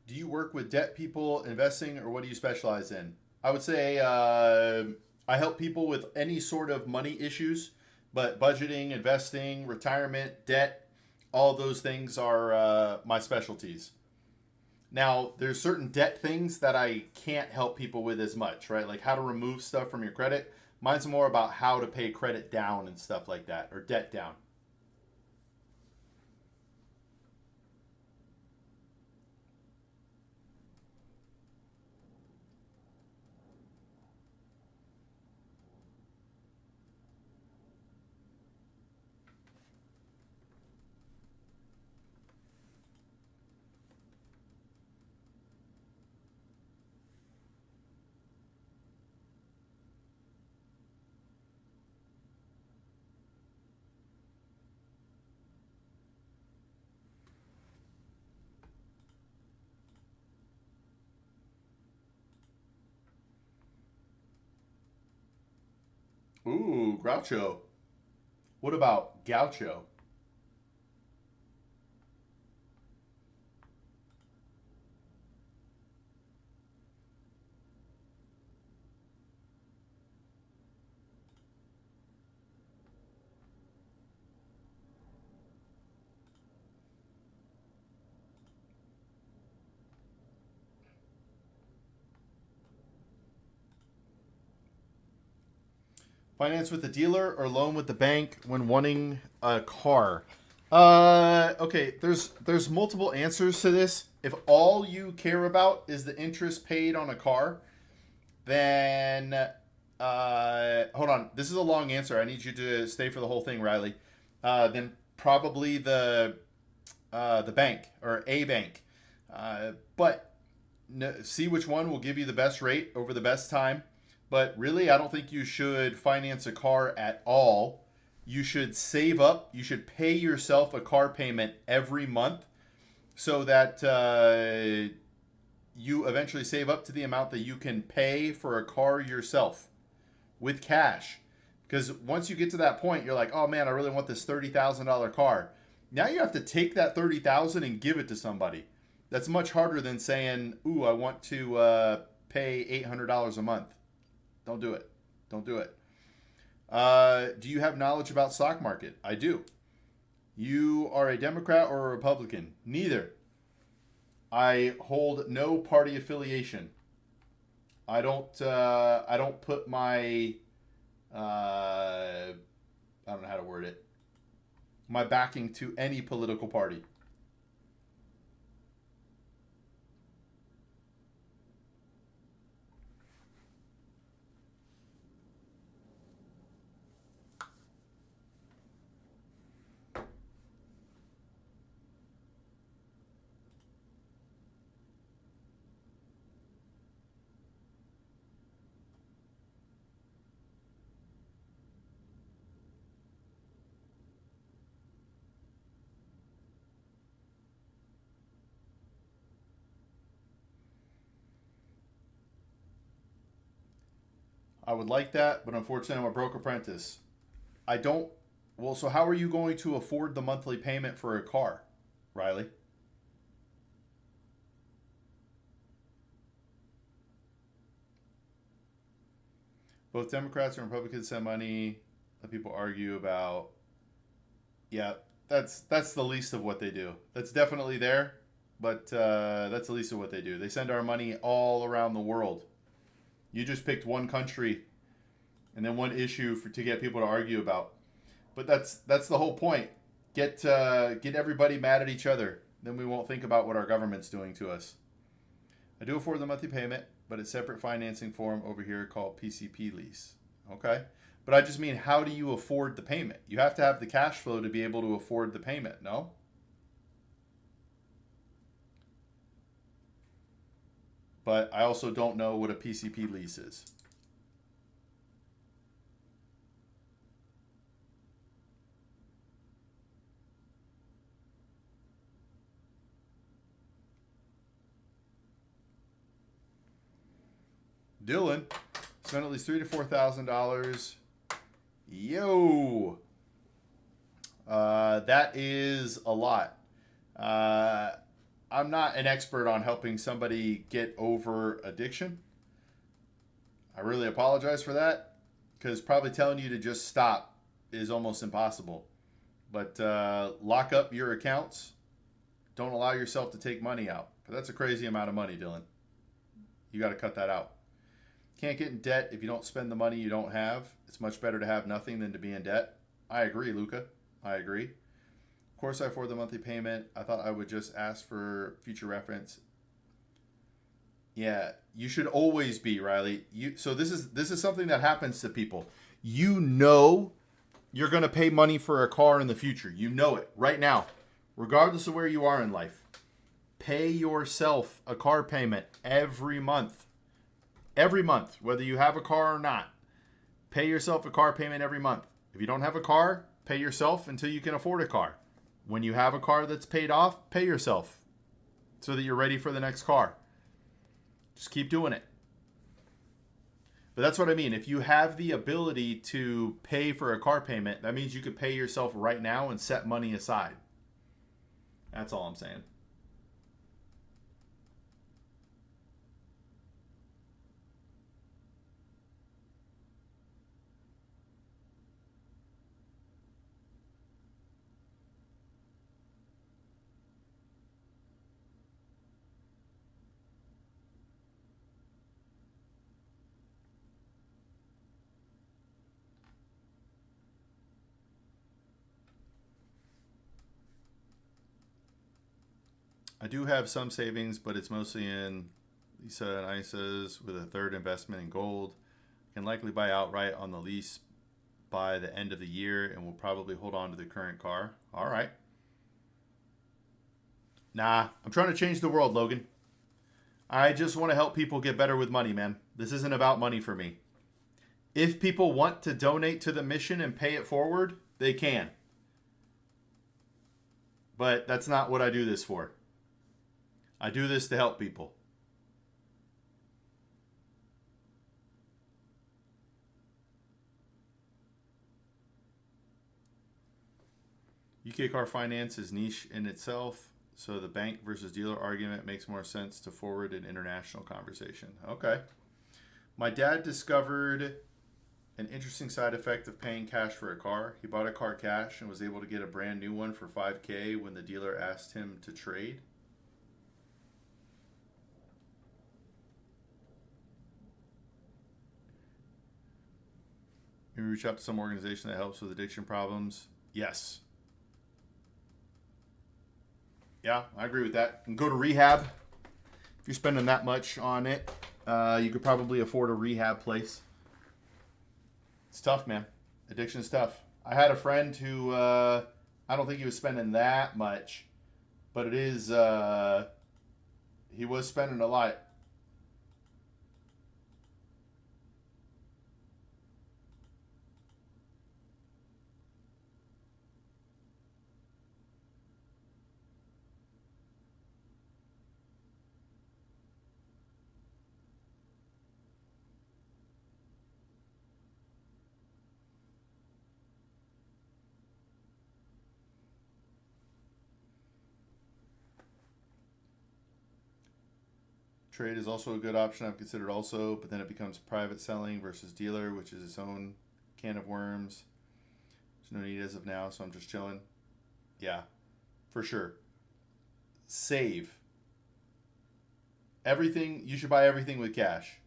Do you work with debt people, investing, or what do you specialize in? I would say I help people with any sort of money issues, but budgeting, investing, retirement, debt, all of those things are my specialties. Now, there's certain debt things that I can't help people with as much, right? Like how to remove stuff from your credit. Mine's more about how to pay credit down and stuff like that, or debt down. Ooh, Groucho. What about Gaucho? Finance with the dealer or loan with the bank when wanting a car? Okay, there's multiple answers to this. If all you care about is the interest paid on a car, then hold on. This is a long answer. I need you to stay for the whole thing, Riley. Then probably the bank or a bank. But no, see which one will give you the best rate over the best time. But really, I don't think you should finance a car at all. You should save up. You should pay yourself a car payment every month so that you eventually save up to the amount that you can pay for a car yourself with cash. Because once you get to that point, you're like, oh man, I really want this $30,000 car. Now you have to take that 30,000 and give it to somebody. That's much harder than saying, ooh, I want to pay $800 a month. Don't do it. Don't do it. Do you have knowledge about stock market? I do. You are a Democrat or a Republican? Neither. I hold no party affiliation. I don't. I don't put my. I don't know how to word it. My backing to any political party. I would like that, but unfortunately, I'm a broke apprentice. I don't. Well, so how are you going to afford the monthly payment for a car, Riley? Both Democrats and Republicans send money. Let people argue about. Yeah, that's the least of what they do. That's definitely there, but that's the least of what they do. They send our money all around the world. You just picked one country, and then one issue to get people to argue about. But that's the whole point. Get everybody mad at each other. Then we won't think about what our government's doing to us. I do afford the monthly payment, but it's separate financing form over here called PCP lease. Okay? But I just mean, how do you afford the payment? You have to have the cash flow to be able to afford the payment, no? But I also don't know what a PCP lease is. Dylan spent at least $3,000 to $4,000. Yo, that is a lot. I'm not an expert on helping somebody get over addiction. I really apologize for that, because probably telling you to just stop is almost impossible. But lock up your accounts. Don't allow yourself to take money out. But that's a crazy amount of money, Dylan. You got to cut that out. Can't get in debt if you don't spend the money you don't have. It's much better to have nothing than to be in debt. I agree, Luca. I agree. Of course, I afford the monthly payment. I thought I would just ask for future reference. Yeah, you should always be, Riley. So this is something that happens to people. You know you're going to pay money for a car in the future. You know it right now, regardless of where you are in life. Pay yourself a car payment every month. Every month, whether you have a car or not. Pay yourself a car payment every month. If you don't have a car, pay yourself until you can afford a car. When you have a car that's paid off, pay yourself so that you're ready for the next car. Just keep doing it. But that's what I mean. If you have the ability to pay for a car payment, that means you could pay yourself right now and set money aside. That's all I'm saying. I do have some savings, but it's mostly in Lisa and ISAs with a third investment in gold. Can likely buy outright on the lease by the end of the year and will probably hold on to the current car. All right. Nah, I'm trying to change the world, Logan. I just want to help people get better with money, man. This isn't about money for me. If people want to donate to the mission and pay it forward, they can. But that's not what I do this for. I do this to help people. UK car finance is niche in itself, so the bank versus dealer argument makes more sense to forward an international conversation. Okay. My dad discovered an interesting side effect of paying cash for a car. He bought a car cash and was able to get a brand new one for $5,000 when the dealer asked him to trade. Maybe reach out to some organization that helps with addiction problems. Yes. Yeah, I agree with that. And go to rehab. If you're spending that much on it, you could probably afford a rehab place. It's tough, man. Addiction is tough. I had a friend who, I don't think he was spending that much, but it is, he was spending a lot. trade is also a good option. I've considered also, but then it becomes private selling versus dealer, which is its own can of worms. There's no need as of now, so I'm just chilling. Yeah, for sure. Save. Everything, you should buy everything with cash.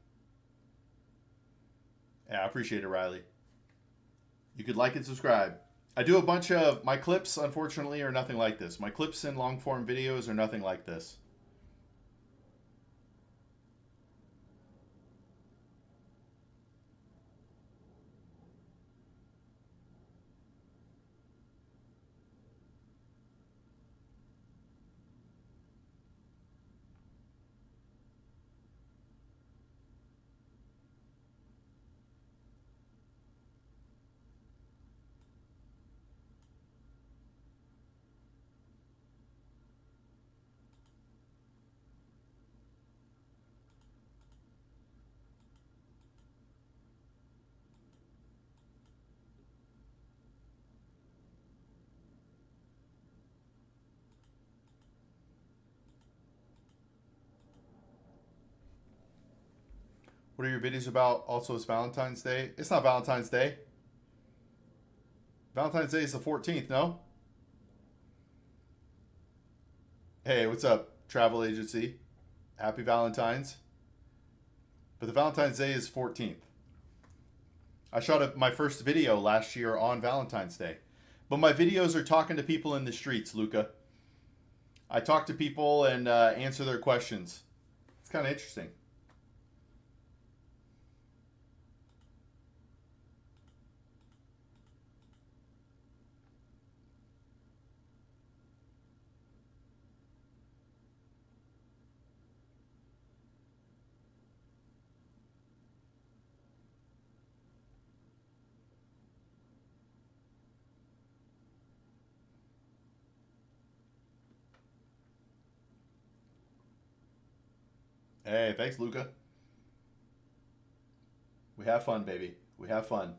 Yeah, I appreciate it, Riley. You could like and subscribe. I do a bunch of, my clips, unfortunately, are nothing like this. My clips and long form videos are nothing like this. What are your videos about? Also, it's Valentine's Day. It's not Valentine's Day. Valentine's Day is the 14th, no? Hey, what's up, travel agency? Happy Valentine's. But the Valentine's Day is 14th. I shot my first video last year on Valentine's Day. But my videos are talking to people in the streets, Luca. I talk to people and answer their questions. It's kind of interesting. Hey, thanks, Luca. We have fun, baby. We have fun.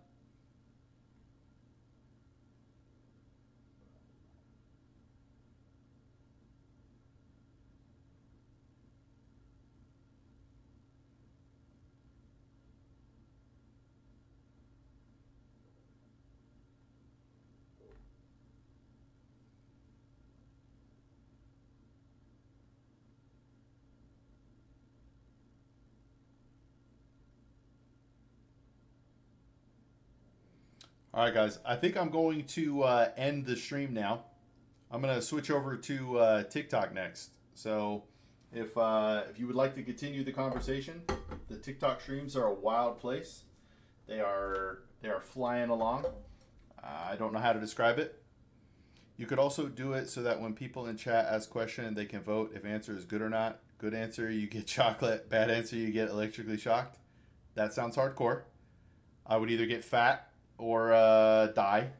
All right, guys. I think I'm going to end the stream now. I'm going to switch over to TikTok next. So, if you would like to continue the conversation, the TikTok streams are a wild place. They are flying along. I don't know how to describe it. You could also do it so that when people in chat ask questions, they can vote if answer is good or not. Good answer, you get chocolate. Bad answer, you get electrically shocked. That sounds hardcore. I would either get fat or die.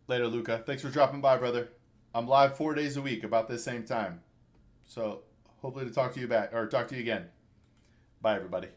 Later, Luca. Thanks for dropping by, brother. I'm live 4 days a week about this same time. So hopefully to talk to you back or talk to you again. Bye, everybody.